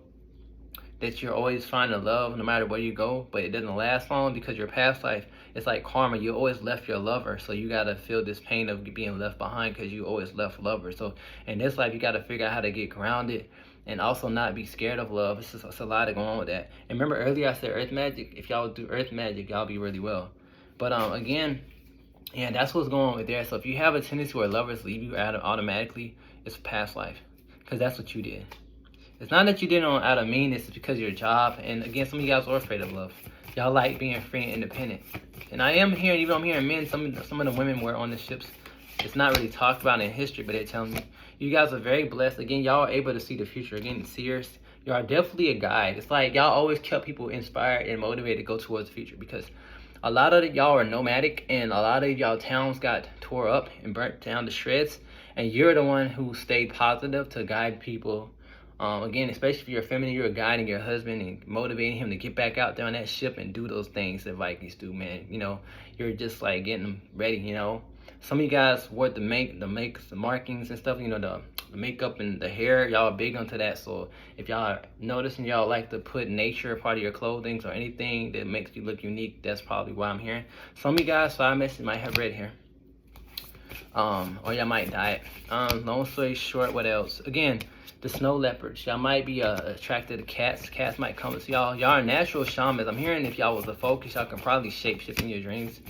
that you're always finding love no matter where you go, but it doesn't last long because your past life, It's like karma. You always left your lover, so you gotta feel this pain of being left behind because you always left lover. So in this life, you gotta figure out how to get grounded and also not be scared of love. It's a lot going on with that. And remember earlier I said earth magic. If y'all do earth magic, y'all be really well. But again, yeah, that's what's going on with there. So if you have a tendency where lovers leave you automatically, it's past life, because that's what you did. It's not that you did it out of meanness, it's because of your job. And again, some of you guys are afraid of love. Y'all like being free and independent. And I am hearing, even though I'm hearing men, some of the women were on the ships. It's not really talked about in history, but they're telling me. You guys are very blessed. Again, y'all are able to see the future. Again, seers, y'all are definitely a guide. It's like y'all always kept people inspired and motivated to go towards the future, because a lot of y'all are nomadic, and a lot of y'all towns got tore up and burnt down to shreds. And you're the one who stayed positive to guide people. Again, especially if you're feminine, you're guiding your husband and motivating him to get back out there on that ship and do those things that Vikings do, man. You know, you're just like getting them ready, you know. Some of you guys wore the markings and stuff, you know, the makeup and the hair. Y'all are big onto that. So if y'all are noticing y'all like to put nature part of your clothing or anything that makes you look unique, that's probably why I'm hearing. Some of you guys, so I mentioned, might have red hair. Or y'all might dye it. Long story short, what else? Again, the snow leopards. Y'all might be attracted to cats. Cats might come to y'all. Y'all are natural shamans. I'm hearing if y'all was a focus, y'all can probably shape-shift in your dreams.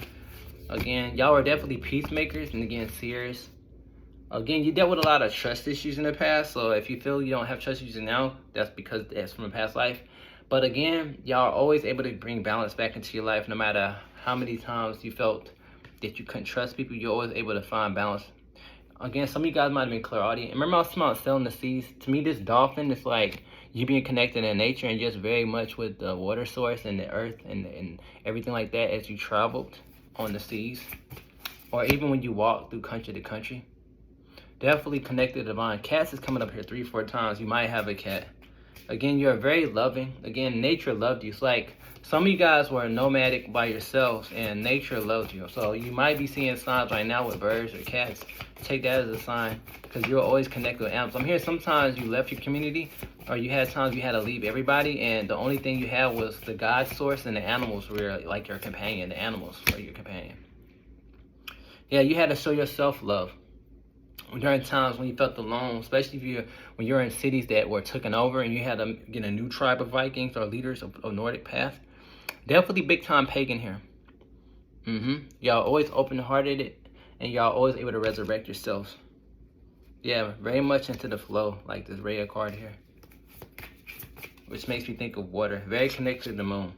Again, y'all are definitely peacemakers, and again, seers. Again, you dealt with a lot of trust issues in the past, so if you feel you don't have trust issues now, that's because that's from a past life. But again, y'all are always able to bring balance back into your life, no matter how many times you felt that you couldn't trust people. You're always able to find balance. Again, some of you guys might have been clairaudient. Remember I was talking about sailing the seas? To me, this dolphin is like you being connected in nature and just very much with the water source and the earth and everything like that as you traveled on the seas, or even when you walk through country to country. Definitely connected to divine. Cats is coming up here 3-4 times. You might have a cat. Again, you're very loving. Again, nature loved you. It's like some of you guys were nomadic by yourselves and nature loved you. So you might be seeing signs right now with birds or cats. Take that as a sign, because you're always connected with animals. I'm hearing sometimes you left your community, or you had times you had to leave everybody, and the only thing you had was the God source, and the animals were like your companion. The animals were your companion. Yeah, you had to show yourself love during times when you felt alone, especially when you're in cities that were taken over and you had to get a new tribe of Vikings or leaders of Nordic path. Definitely big time pagan here. Y'all always open-hearted, and y'all always able to resurrect yourselves. Yeah, very much into the flow, like this Rhea card here, which makes me think of water. Very connected to the moon.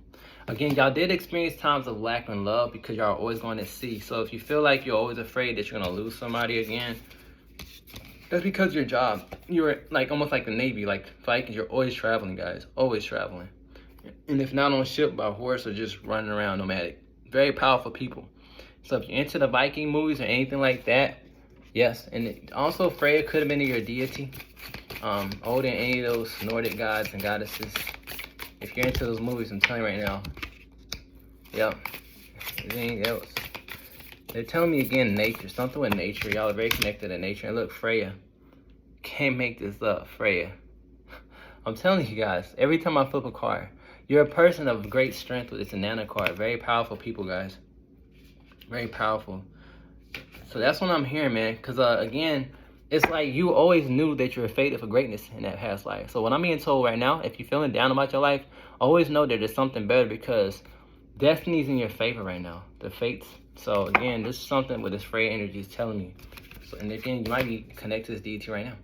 Again, y'all did experience times of lack and love because y'all are always going to sea. So if you feel like you're always afraid that you're going to lose somebody again, that's because of your job. You're like almost like the Navy, like Vikings. You're always traveling, guys. Always traveling. And if not on ship, by horse, or just running around nomadic. Very powerful people. So if you're into the Viking movies or anything like that, yes. And also Freya could have been your deity. Odin, any of those Nordic gods and goddesses. If you're into those movies, I'm telling you right now. Yep. Anything else? They're telling me again, nature. Something with nature. Y'all are very connected to nature. And look, Freya. Can't make this up, Freya. I'm telling you guys, every time I flip a card, you're a person of great strength with this Nana card. Very powerful people, guys. Very powerful. So that's what I'm hearing, man. Because, again, it's like you always knew that you were fated for greatness in that past life. So what I'm being told right now, if you're feeling down about your life, always know that there's something better, because destiny's in your favor right now. The fates. So, again, this is something with this Freya energy is telling me. So, and again, you might be connected to this deity right now.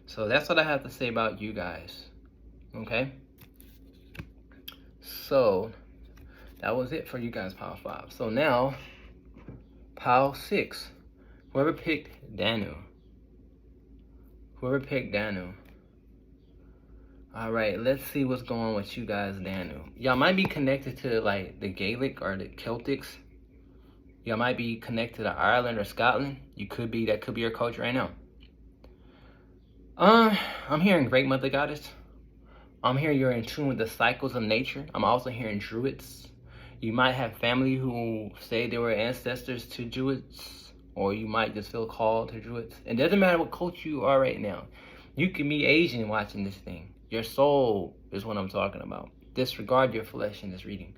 So that's what I have to say about you guys. Okay? So, that was it for you guys, Pile 5. So now, Pile 6. Whoever picked Danu. Whoever picked Danu. Alright, let's see what's going on with you guys, Danu. Y'all might be connected to, like, the Gaelic or the Celtics. Y'all might be connected to Ireland or Scotland. That could be your culture right now. I'm hearing Great Mother Goddess. I'm hearing you're in tune with the cycles of nature. I'm also hearing Druids. You might have family who say they were ancestors to Druids, or you might just feel called to Druids. It doesn't matter what culture you are right now. You can be Asian watching this thing. Your soul is what I'm talking about. Disregard your flesh in this reading.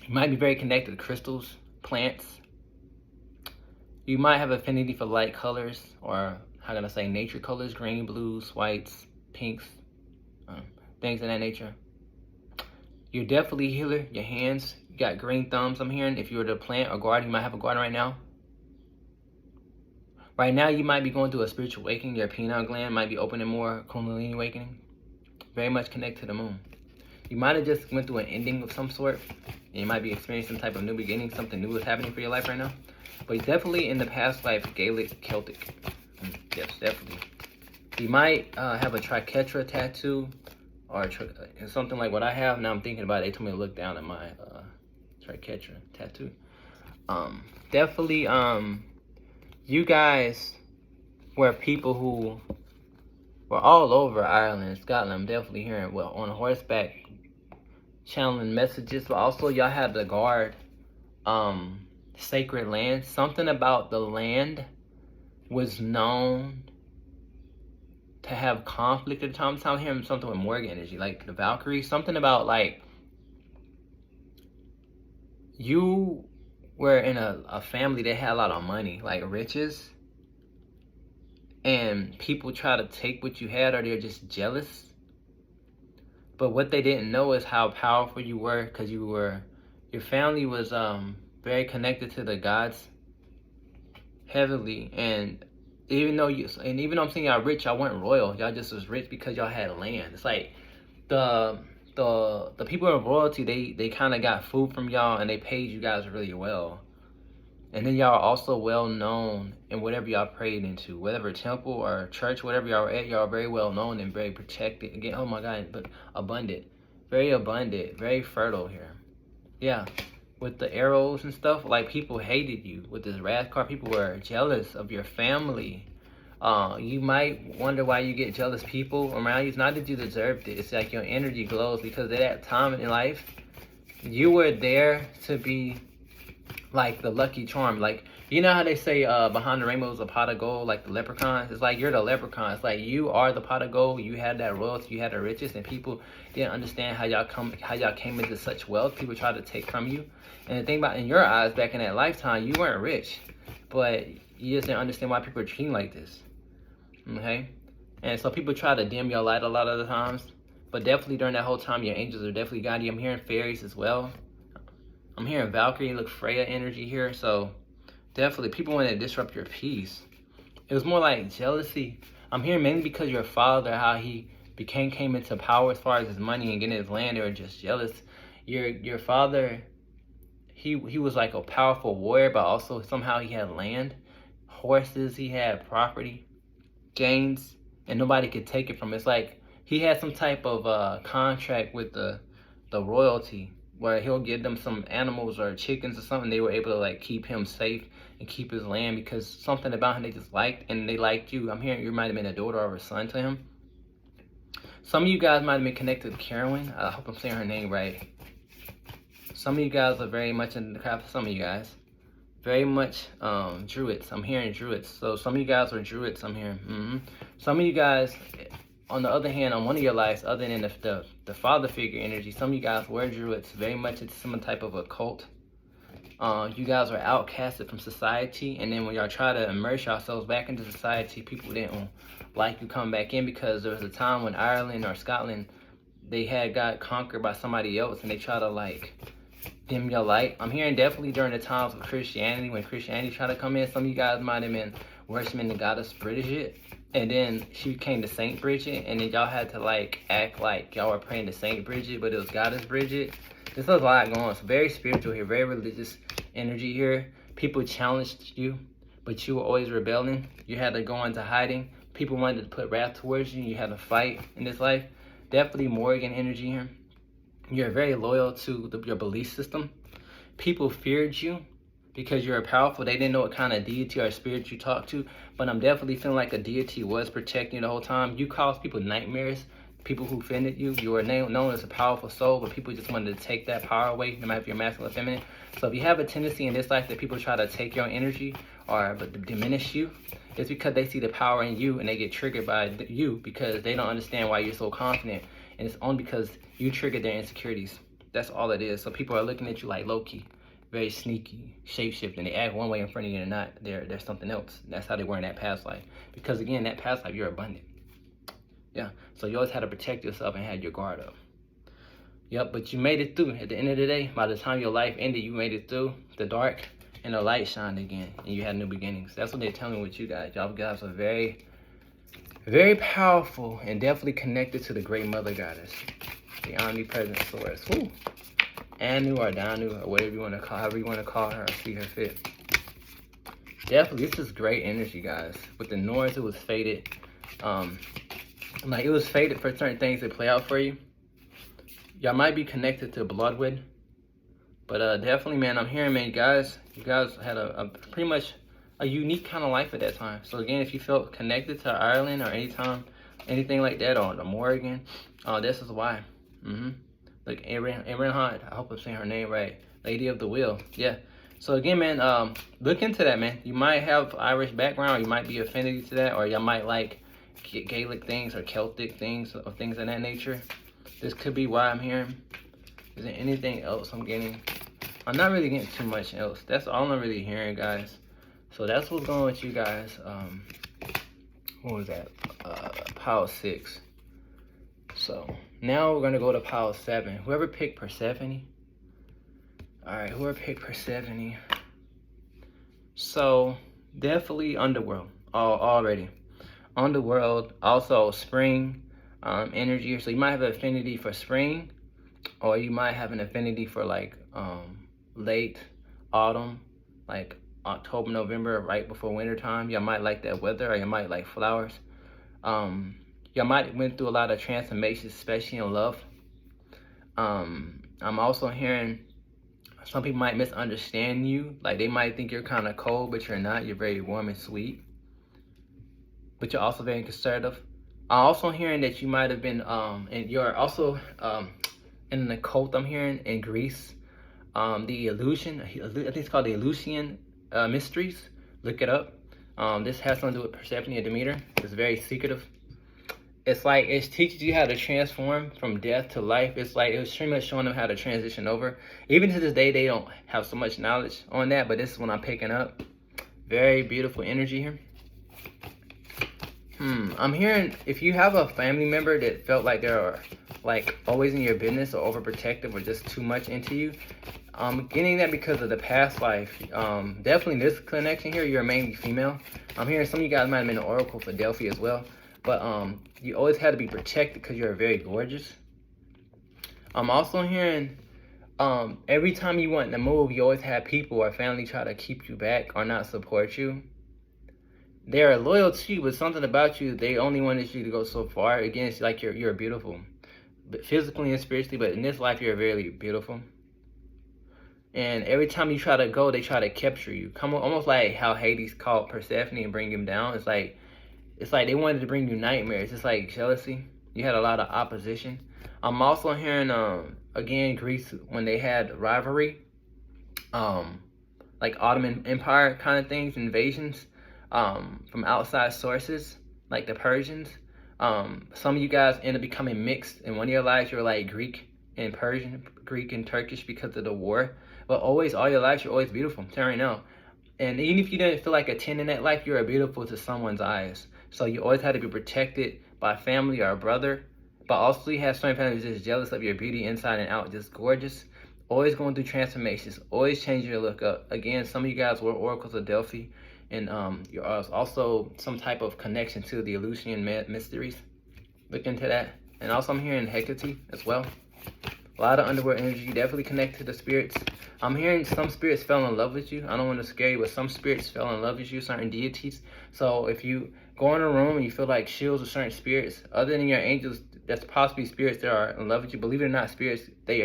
You might be very connected to crystals, plants. You might have affinity for light colors, or how can I say, nature colors, green, blues, whites, pinks, things of that nature. You're definitely a healer. Your hands, you got green thumbs, I'm hearing. If you were to plant or garden, you might have a garden right now. Right now, you might be going through a spiritual awakening. Your pineal gland might be opening more, Kundalini awakening. Very much connected to the moon. You might have just went through an ending of some sort. And you might be experiencing some type of new beginning. Something new is happening for your life right now. But definitely in the past life, Gaelic, Celtic. Yes, definitely. You might have a triquetra tattoo, or something like what I have. Now I'm thinking about it. They told me to look down at my triquetra tattoo. Definitely, you guys were people who were all over Ireland, Scotland. I'm definitely hearing, well, on horseback, channeling messages, but also y'all had to guard sacred land. Something about the land was known to have conflict at the time. I'm hearing something with Morgan energy, like the Valkyrie. Something about, like, you were in a family that had a lot of money, like riches, and people try to take what you had, or they're just jealous. But what they didn't know is how powerful you were, because your family was very connected to the gods heavily. And even though I'm saying y'all rich, y'all weren't royal. Y'all just was rich because y'all had land. It's like the people in royalty, they kind of got food from y'all, and they paid you guys really well. And then y'all are also well known in whatever y'all prayed into, whatever temple or church, whatever y'all were at, y'all are very well known and very protected. Again, oh my God, but abundant, very fertile here. Yeah, with the arrows and stuff, like, people hated you with this wrath card. People were jealous of your family. You might wonder why you get jealous people around you. It's not that you deserved it. It's like your energy glows because at that time in life, you were there to be like the lucky charm. Like, you know how they say behind the rainbow is a pot of gold, like the leprechauns? It's like you're the leprechaun. It's like you are the pot of gold. You had that royalty, you had the riches, and people didn't understand how y'all came into such wealth. People tried to take from you. And the thing about, in your eyes, back in that lifetime, you weren't rich, but you just didn't understand why people are treating like this. Okay? And so people try to dim your light a lot of the times, but definitely during that whole time, your angels are definitely guiding you. I'm hearing fairies as well. I'm hearing Valkyrie, look, Freya energy here. So definitely people want to disrupt your peace. It was more like jealousy. I'm hearing mainly because your father, how he came into power as far as his money and getting his land, they were just jealous. Your father, he was like a powerful warrior, but also somehow he had land, horses, he had property, gains, and nobody could take it from him. It's like he had some type of contract with the royalty, where he'll give them some animals or chickens or something. They were able to, like, keep him safe and keep his land because something about him they just liked, and they liked you. I'm hearing you might have been a daughter or a son to him. Some of you guys might have been connected to Carolyn. I hope I'm saying her name right. Some of you guys are very much in the craft. Some of you guys very much druids. I'm hearing druids. So some of you guys are druids. I'm hearing. Some of you guys, on the other hand, on one of your lives, other than the father figure energy, some of you guys were druids, very much into some type of a cult. You guys are outcasted from society, and then when y'all try to immerse yourselves back into society, people didn't like you coming back in, because there was a time when Ireland or Scotland, they had got conquered by somebody else, and they try to, like, dim your light. I'm hearing definitely during the times of Christianity, when Christianity tried to come in, some of you guys might have been worshiping the goddess Bridget, and then she became the Saint Bridget, and then y'all had to, like, act like y'all were praying to Saint Bridget, but it was goddess Bridget. There's a lot going on. It's very spiritual here, very religious energy here. People challenged you, but you were always rebelling. You had to go into hiding. People wanted to put wrath towards you. You had to fight in this life. Definitely Morgan energy here. You're very loyal to your belief system. People feared you because you're powerful. They didn't know what kind of deity or spirit you talked to, but I'm definitely feeling like a deity was protecting you the whole time. You caused people nightmares. People who offended you, you were known as a powerful soul, but people just wanted to take that power away, no matter if you're masculine or feminine. So if you have a tendency in this life that people try to take your energy or diminish you, it's because they see the power in you and they get triggered by you because they don't understand why you're so confident. And it's only because you triggered their insecurities. That's all it is. So people are looking at you like low-key, very sneaky, shape-shifting. They act one way in front of you and not. They're something else. That's how they were in that past life. Because again, that past life, you're abundant. Yeah. So you always had to protect yourself and had your guard up. Yep, but you made it through. At the end of the day, by the time your life ended, you made it through the dark and the light shined again, and you had new beginnings. That's what they're telling me with you guys. Y'all guys are very, very powerful and definitely connected to the great mother goddess, the omnipresent source. Woo. Anu or Danu or whatever you want to call, however you want to call her or see her fit. Definitely, this is great energy, guys. With the North, it was fated. Like it was fated for certain things to play out for you. Y'all might be connected to Bloodwood, but definitely, man, I'm hearing, man, you guys had a pretty much a unique kind of life at that time. So again, if you felt connected to Ireland or anything like that, or the Morgan, this is why. Like Erin Hunt, I hope I'm saying her name right, Lady of the Wheel. Yeah. So again, man, look into that, man. You might have Irish background, or you might be affinity to that, or y'all might like Gaelic things or Celtic things or things of that nature. This could be why I'm hearing. Is there anything else I'm getting? I'm not really getting too much else. That's all I'm really hearing, guys. So that's what's going with you guys. What was that? Pile 6. So now we're gonna go to pile 7. Whoever picked Persephone. Alright, whoever picked Persephone. So definitely Underworld. Already. Underworld, also spring. Energy, so you might have an affinity for spring, or you might have an affinity for like late autumn, like October, November, right before winter time. Y'all might like that weather, or you might like flowers. Y'all might went through a lot of transformations, especially in love. I'm also hearing some people might misunderstand you, like they might think you're kind of cold, but you're not. You're very warm and sweet, but you're also very conservative. I'm also hearing that you might have been, and you're also in the cult, I'm hearing, in Greece. The Illusion, I think it's called the Eleusinian Mysteries. Look it up. This has something to do with Persephone and Demeter. It's very secretive. It's like, it teaches you how to transform from death to life. It's like, it was pretty much showing them how to transition over. Even to this day, they don't have so much knowledge on that, but this is what I'm picking up. Very beautiful energy here. I'm hearing if you have a family member that felt like they're like always in your business or overprotective or just too much into you, I'm getting that because of the past life. Definitely this connection here, you're mainly female. I'm hearing some of you guys might have been an oracle for Delphi as well, but you always had to be protected because you're very gorgeous. I'm also hearing every time you want to move, you always have people or family try to keep you back or not support you. They are loyal to you, but something about you, they only wanted you to go so far. Again, it's like you're beautiful, but physically and spiritually, but in this life, you're very beautiful. And every time you try to go, they try to capture you. Almost like how Hades called Persephone and bring him down. It's like they wanted to bring you nightmares. It's like jealousy. You had a lot of opposition. I'm also hearing, again, Greece, when they had rivalry, like Ottoman Empire kind of things, invasions. From outside sources, like the Persians. Some of you guys end up becoming mixed. In one of your lives, you're like Greek and Persian, Greek and Turkish because of the war. But always, all your lives, you're always beautiful. I'm telling you now. And even if you didn't feel like a 10 in that life, you're beautiful to someone's eyes. So you always had to be protected by family or a brother. But also you have some families just jealous of your beauty inside and out, just gorgeous. Always going through transformations. Always changing your look up. Again, some of you guys were oracles of Delphi. And you're also some type of connection to the Eleusinian mysteries. Look into that. And also I'm hearing Hecate as well. A lot of underworld energy, definitely connected to the spirits. I'm hearing some spirits fell in love with you. I don't want to scare you, but some spirits fell in love with you, certain deities. So if you go in a room and you feel like shields with certain spirits, other than your angels, that's possibly spirits that are in love with you. Believe it or not, spirits, they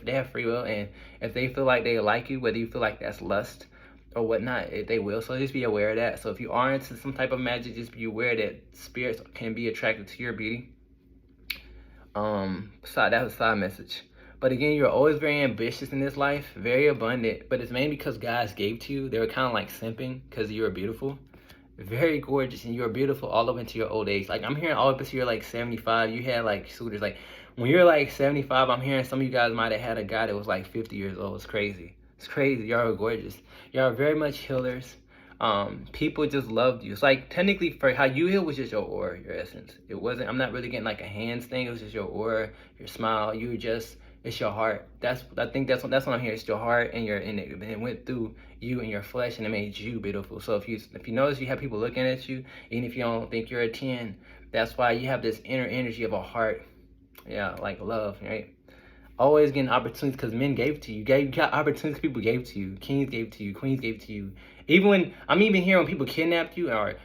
have free will. And if they feel like they like you, whether you feel like that's lust or whatnot, they will. So just be aware of that. So if you are into some type of magic, just be aware that spirits can be attracted to your beauty. That's a side message. But again, you're always very ambitious in this life, very abundant, but it's mainly because guys gave to you. They were kind of like simping because you were beautiful, very gorgeous, and you were beautiful all up into your old age. Like I'm hearing all up into you're like 75. You had like suitors like When you're like 75, I'm hearing some of you guys might have had a guy that was like 50 years old. It's crazy. It's crazy. Y'all are gorgeous. Y'all are very much healers. People just loved you. It's like technically for how you heal was just your aura, your essence. It wasn't, I'm not really getting like a hands thing. It was just your aura, your smile. You were just, it's your heart. I think that's what I'm hearing. It's your heart and it went through you and your flesh and it made you beautiful. So if you notice you have people looking at you, even if you don't think you're a 10, that's why you have this inner energy of a heart. Yeah, like love, right? Always getting opportunities because men gave to you. You got opportunities people gave to you. Kings gave to you. Queens gave to you. Even when I'm even here when people kidnapped you, or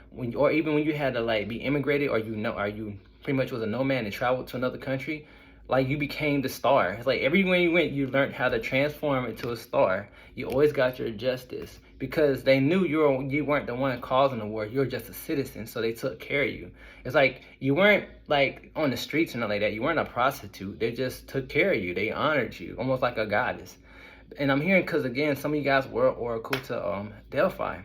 even when you had to like be immigrated, or you pretty much was a nomad and traveled to another country, like you became the star. It's like everywhere you went, you learned how to transform into a star. You always got your justice because they knew you weren't the one causing the war. You were just a citizen, so they took care of you. It's like you weren't like on the streets or nothing like that. You weren't a prostitute. They just took care of you. They honored you, almost like a goddess. And I'm hearing because again, some of you guys were oracle to Delphi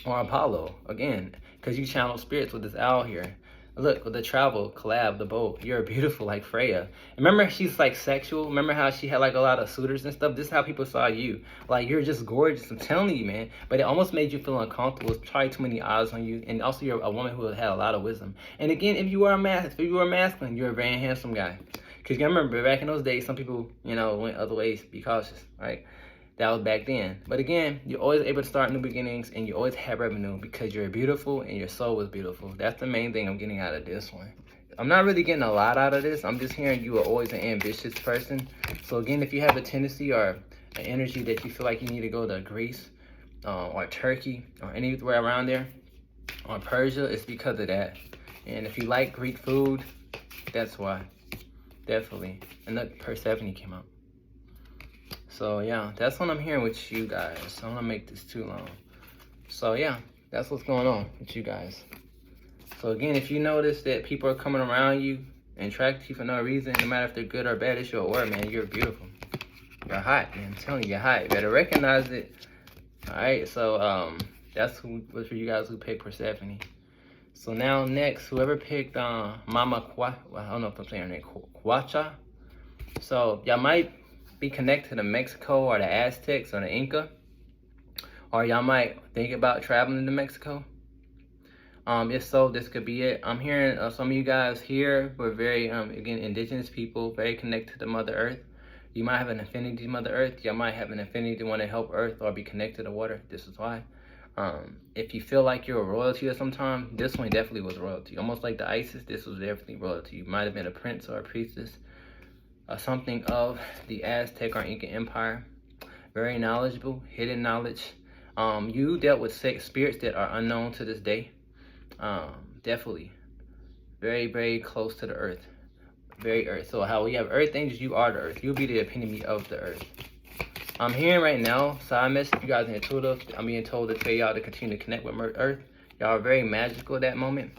or Apollo again, because you channel spirits with this owl here. Look, with the travel collab, the boat, you're beautiful like Freya. Remember she's like sexual? Remember how she had like a lot of suitors and stuff? This is how people saw you. Like you're just gorgeous, I'm telling you, man. But it almost made you feel uncomfortable. It's probably too many eyes on you. And also you're a woman who had a lot of wisdom. And again, if you were masculine, you're a very handsome guy. Because you remember back in those days, some people, went other ways. Be cautious, right? That was back then. But again, you're always able to start new beginnings and you always have revenue because you're beautiful and your soul was beautiful. That's the main thing I'm getting out of this one. I'm not really getting a lot out of this. I'm just hearing you are always an ambitious person. So again, if you have a tendency or an energy that you feel like you need to go to Greece or Turkey or anywhere around there or Persia, it's because of that. And if you like Greek food, that's why. Definitely. And look, Persephone came out. So yeah, that's what I'm hearing with you guys. I don't want to make this too long. So yeah, that's what's going on with you guys. So again, if you notice that people are coming around you and attract you for no reason, no matter if they're good or bad, it's your aura, man. You're beautiful. You're hot, man. I'm telling you, you're hot. You better recognize it. Alright, so that's was for you guys who picked Persephone. So now next, whoever picked Mama Qocha, well, I don't know if I'm saying her name, Qocha. So y'all might be connected to Mexico or the Aztecs or the Inca, or y'all might think about traveling to Mexico. If so, this could be it. I'm hearing some of you guys here were very again, indigenous people, very connected to Mother Earth. You might have an affinity to Mother Earth. Y'all might have an affinity to want to help Earth or be connected to water. This is why. If you feel like you're a royalty or sometime, this one definitely was royalty. Almost like the Isis, this was definitely royalty. You might have been a prince or a priestess. Something of the Aztec or Inca Empire. Very knowledgeable, hidden knowledge. You dealt with spirits that are unknown to this day. Definitely. Very, very close to the earth. Very earth. So how we have earth angels, you are the earth. You'll be the epitome of the earth. I'm hearing right now, side message, you guys are intuitive. I'm being told to tell y'all to continue to connect with earth. Y'all are very magical at that moment.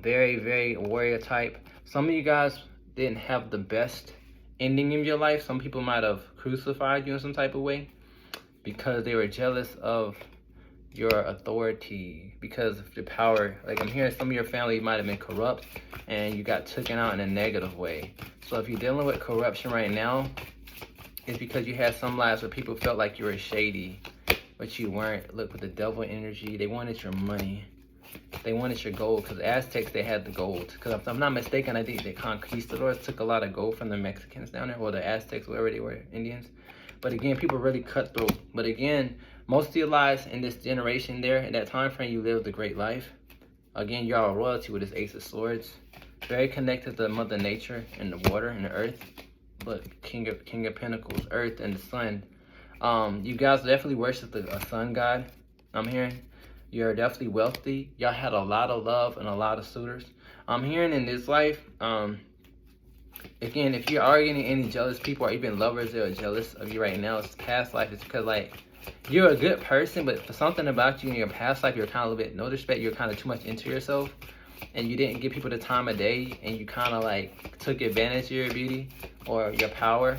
Very, very warrior type. Some of you guys didn't have the best ending in your life. Some people might have crucified you in some type of way because they were jealous of your authority, because of the power. Like I'm hearing some of your family might have been corrupt and you got taken out in a negative way. So if you're dealing with corruption right now, it's because you had some lives where people felt like you were shady, but you weren't. Look, with the devil energy, they wanted your money. They wanted your gold, because the Aztecs, they had the gold. Because if I'm not mistaken, I think the conquistadors took a lot of gold from the Mexicans down there, or the Aztecs, whoever they were, Indians. But again, people really cut through. But again, most of your lives in this generation there, in that time frame, you lived a great life. Again, y'all are royalty with this Ace of Swords. Very connected to Mother Nature and the water and the earth. But King of Pentacles, Earth and the Sun. You guys definitely worship the sun god, I'm hearing. You're definitely wealthy. Y'all had a lot of love and a lot of suitors. I'm hearing in this life, again, if you are getting any jealous people or even lovers that are jealous of you right now, it's past life. It's because, like, you're a good person, but for something about you in your past life, you're kind of a little bit, no disrespect, you're kind of too much into yourself. And you didn't give people the time of day, and you kind of, like, took advantage of your beauty or your power.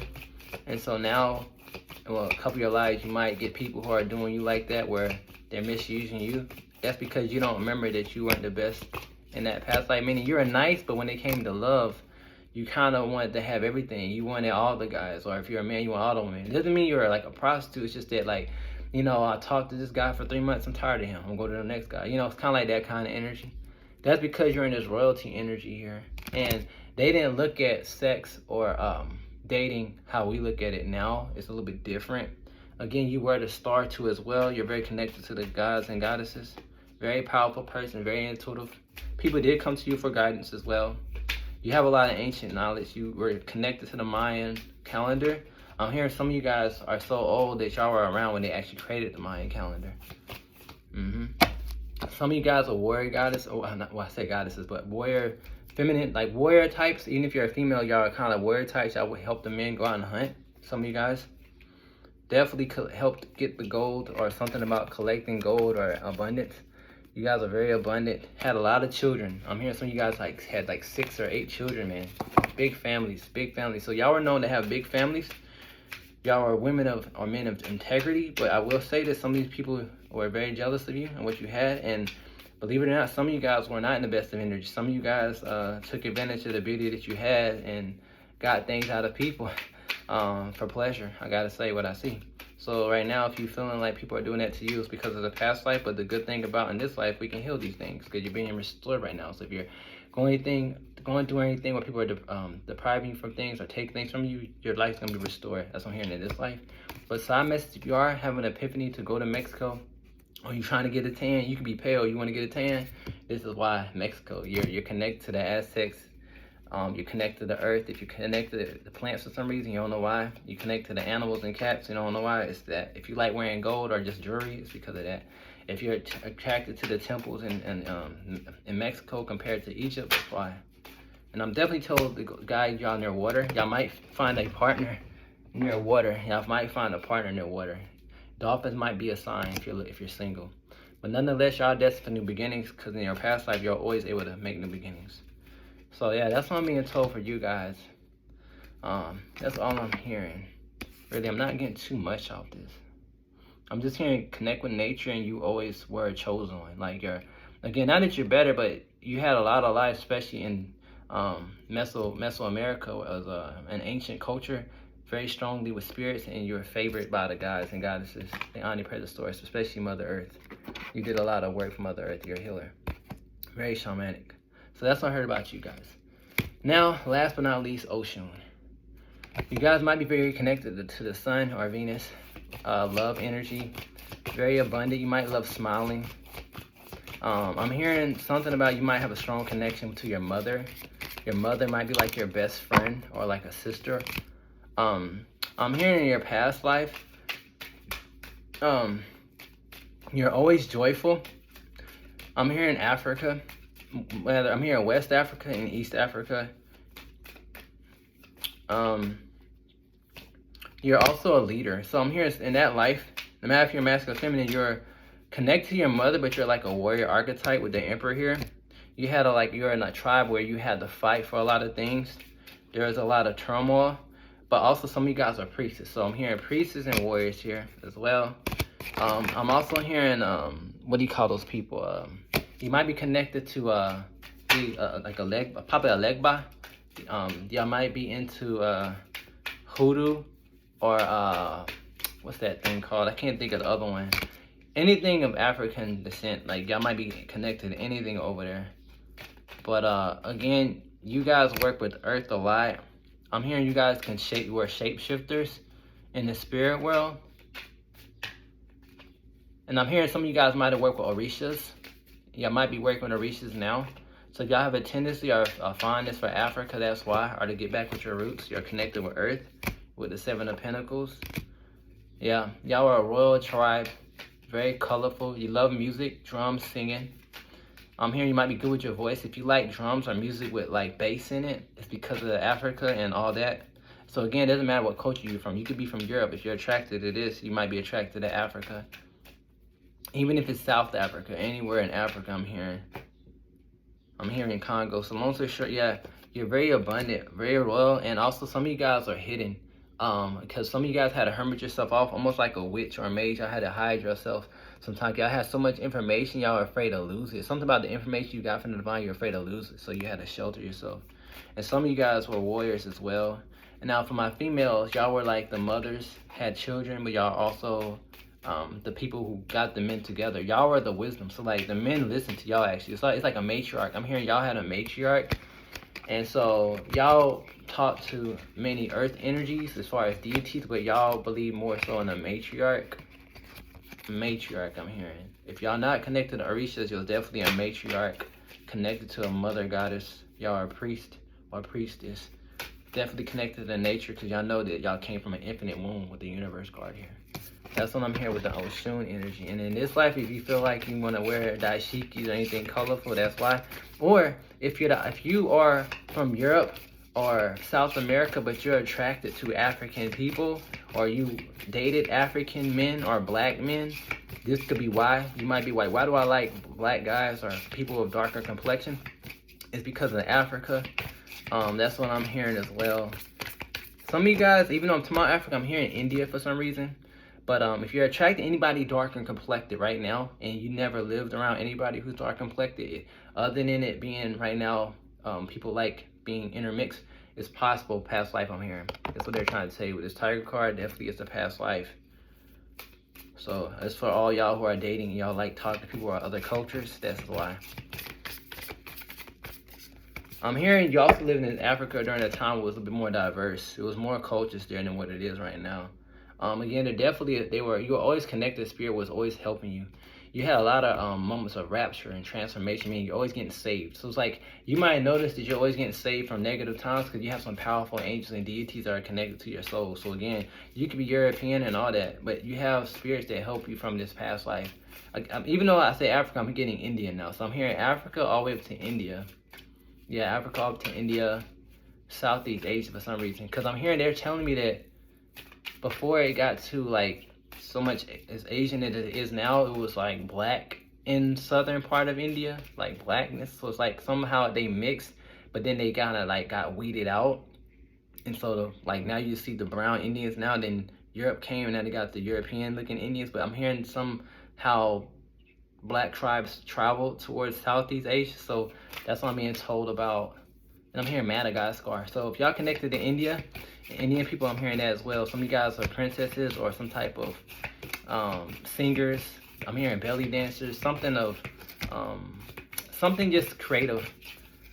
And so now, well, a couple of your lives, you might get people who are doing you like that, where they're misusing you. That's because you don't remember that you weren't the best in that past life. Meaning you're nice, but when it came to love, you kind of wanted to have everything. You wanted all the guys, or if you're a man, you want all the women. It doesn't mean you're like a prostitute. It's just that, like, you know, I talked to this guy for 3 months. I'm tired of him. I'm going to the next guy. You know, it's kind of like that kind of energy. That's because you're in this royalty energy here. And they didn't look at sex or dating how we look at it now. It's a little bit different. Again, you were the star too as well. You're very connected to the gods and goddesses. Very powerful person, very intuitive. People did come to you for guidance as well. You have a lot of ancient knowledge. You were connected to the Mayan calendar. I'm hearing some of you guys are so old that y'all were around when they actually created the Mayan calendar. Some of you guys are warrior goddess, I say goddesses, but warrior, feminine, like warrior types. Even if you're a female, y'all are kind of warrior types. Y'all would help the men go out and hunt. Some of you guys definitely helped get the gold, or something about collecting gold or abundance. You guys are very abundant. Had a lot of children. I'm hearing some of you guys like had like 6 or 8 children, man. Big families, big families. So y'all were known to have big families. Y'all are women of, or men of integrity. But I will say that some of these people were very jealous of you and what you had. And believe it or not, some of you guys were not in the best of energy. Some of you guys took advantage of the beauty that you had and got things out of people for pleasure. I gotta say what I see. So right now, if you're feeling like people are doing that to you, it's because of the past life. But the good thing about in this life, we can heal these things because you're being restored right now. So if you're going through anything where people are depriving you from things or take things from you, your life's going to be restored. That's what I'm hearing in this life. But side message, if you are having an epiphany to go to Mexico, or you're trying to get a tan, you can be pale, you want to get a tan, this is why Mexico. You're connected to the Aztecs. You connect to the earth. If you connect to the plants for some reason, you don't know why. You connect to the animals and cats, you don't know why. It's that. If you like wearing gold or just jewelry, it's because of that. If you're attracted to the temples in Mexico compared to Egypt, that's why. And I'm definitely told to guide y'all near water. Y'all might find a partner near water. Y'all might find a partner near water. Dolphins might be a sign if you're single. But nonetheless, y'all destined for new beginnings, because in your past life, you're always able to make new beginnings. So yeah, that's what I'm being told for you guys. That's all I'm hearing. Really, I'm not getting too much off this. I'm just hearing connect with nature, and you always were a chosen one. Like again, not that you're better, but you had a lot of life, especially in Mesoamerica as an ancient culture, very strongly with spirits, and you were favored by the gods and goddesses, the omnipresent source, especially Mother Earth. You did a lot of work for Mother Earth. You're a healer. Very shamanic. So that's what I heard about you guys. Now, last but not least, Oshun. You guys might be very connected to the sun or Venus. Love energy. Very abundant. You might love smiling. I'm hearing something about you might have a strong connection to your mother. Your mother might be like your best friend or like a sister. I'm hearing in your past life, you're always joyful. I'm hearing Africa. I'm here in West Africa and East Africa. You're also a leader. So I'm here in that life, no matter if you're masculine or feminine, you're connected to your mother, but you're like a warrior archetype with the emperor here. You're in a tribe where you had to fight for a lot of things. There's a lot of turmoil, but also some of you guys are priests. So I'm hearing priests and warriors here as well. I'm also hearing, what do you call those people? You might be connected to probably a legba. Y'all might be into hoodoo or what's that thing called? I can't think of the other one. Anything of African descent, like y'all might be connected to anything over there. But again, you guys work with Earth a lot. I'm hearing you guys you are shapeshifters in the spirit world. And I'm hearing some of you guys might have worked with Orishas. Y'all might be working with Orishas now. So if y'all have a tendency or a fondness for Africa, that's why. Or to get back with your roots. You're connected with Earth, with the 7 of Pentacles. Yeah, y'all are a royal tribe. Very colorful. You love music, drums, singing. I'm hearing you might be good with your voice. If you like drums or music with like bass in it, it's because of the Africa and all that. So again, it doesn't matter what culture you're from. You could be from Europe. If you're attracted to this, you might be attracted to Africa. Even if it's South Africa, anywhere in Africa, I'm hearing Congo. So long story short, yeah, you're very abundant, very royal, and also some of you guys are hidden. Because some of you guys had to hermit yourself off, almost like a witch or a mage. Y'all had to hide yourself. Sometimes y'all had so much information, y'all are afraid to lose it. Something about the information you got from the divine, you're afraid to lose it. So you had to shelter yourself. And some of you guys were warriors as well. And now for my females, y'all were like the mothers, had children, but y'all also the people who got the men together. Y'all were the wisdom. So like the men listen to y'all actually. It's like a matriarch. I'm hearing y'all had a matriarch. And so y'all talk to many earth energies as far as deities, but y'all believe more so in a matriarch. Matriarch, I'm hearing. If y'all not connected to Orishas, you're definitely a matriarch. Connected to a mother goddess. Y'all are a priest or priestess. Definitely connected to nature, because y'all know that y'all came from an infinite womb with the universe guard here. That's what I'm here with the Oshun energy. And in this life, if you feel like you want to wear dashikis or anything colorful, that's why. Or if you are from Europe or South America, but you're attracted to African people, or you dated African men or black men, this could be why. You might be white. Why do I like black guys or people of darker complexion? It's because of Africa. That's what I'm hearing as well. Some of you guys, even though I'm talking about Africa, I'm hearing India for some reason. But if you're attracted to anybody dark and complected right now, and you never lived around anybody who's dark complected, other than it being right now, people like being intermixed, it's possible past life, I'm hearing. That's what they're trying to say with this Tiger card. Definitely it's a past life. So as for all y'all who are dating, y'all like talking to people who are other cultures, that's why. I'm hearing you also living in Africa during a time it was a bit more diverse. It was more cultures there than what it is right now. Again, you were always connected. Spirit was always helping you. You had a lot of moments of rapture and transformation, meaning you're always getting saved. So it's like, you might notice that you're always getting saved from negative times because you have some powerful angels and deities that are connected to your soul. So again, you could be European and all that, but you have spirits that help you from this past life. Even though I say Africa, I'm getting India now. So I'm hearing Africa all the way up to India. Yeah, Africa up to India, Southeast Asia for some reason. Because I'm hearing they're telling me that before it got to like so much as Asian as it is now, it was like black in southern part of India, like blackness. So it's like somehow they mixed, but then they kind of like got weeded out. And so like now you see the brown Indians now, then Europe came and now they got the European looking Indians. But I'm hearing somehow black tribes traveled towards Southeast Asia. So that's what I'm being told about. And I'm hearing Madagascar. So if y'all connected to India, Indian people, I'm hearing that as well. Some of you guys are princesses or some type of singers. I'm hearing belly dancers, something just creative.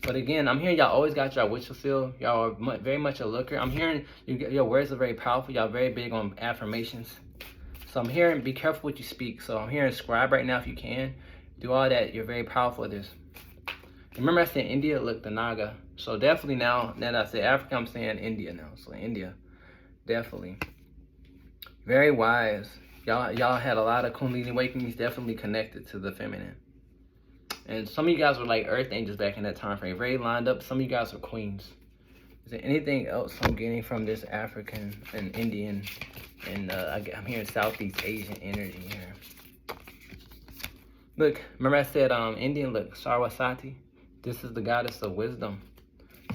But again, I'm hearing y'all always got y'all wish fulfilled. Y'all are very much a looker. I'm hearing your words are very powerful. Y'all very big on affirmations. So I'm hearing be careful what you speak. So I'm hearing scribe right now if you can. Do all that. You're very powerful at this. Remember I said India, look, the Naga. So definitely now that I say Africa, I'm saying India now. So India, definitely. Very wise. Y'all had a lot of Kundalini awakenings, definitely connected to the feminine. And some of you guys were like earth angels back in that time frame. Very lined up. Some of you guys were queens. Is there anything else I'm getting from this African and Indian and I'm hearing Southeast Asian energy here? Look, remember I said Indian, look, Saraswati. This is the goddess of wisdom.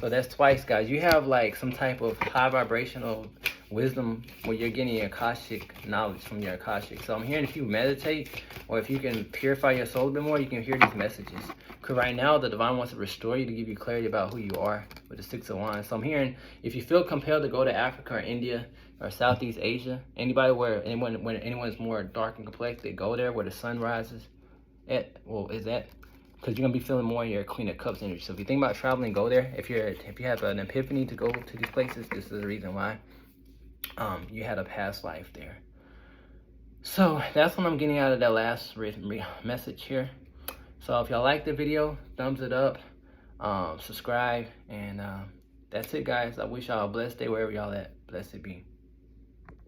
So that's twice, guys. You have like some type of high vibrational wisdom where you're getting your Akashic knowledge from your Akashic. So I'm hearing if you meditate or if you can purify your soul a bit more, you can hear these messages. Because right now, the divine wants to restore you to give you clarity about who you are with the Six of Wands. So I'm hearing if you feel compelled to go to Africa or India or Southeast Asia, anybody when anyone's more dark and complex, they go there where the sun rises. Is that? Because you're gonna be feeling more in your Queen of Cups energy. So if you think about traveling, go there. If you have an epiphany to go to these places, this is the reason why. You had a past life there. So that's what I'm getting out of that last message here. So if y'all like the video, thumbs it up, subscribe, and that's it, guys. I wish y'all a blessed day wherever y'all at. Blessed be.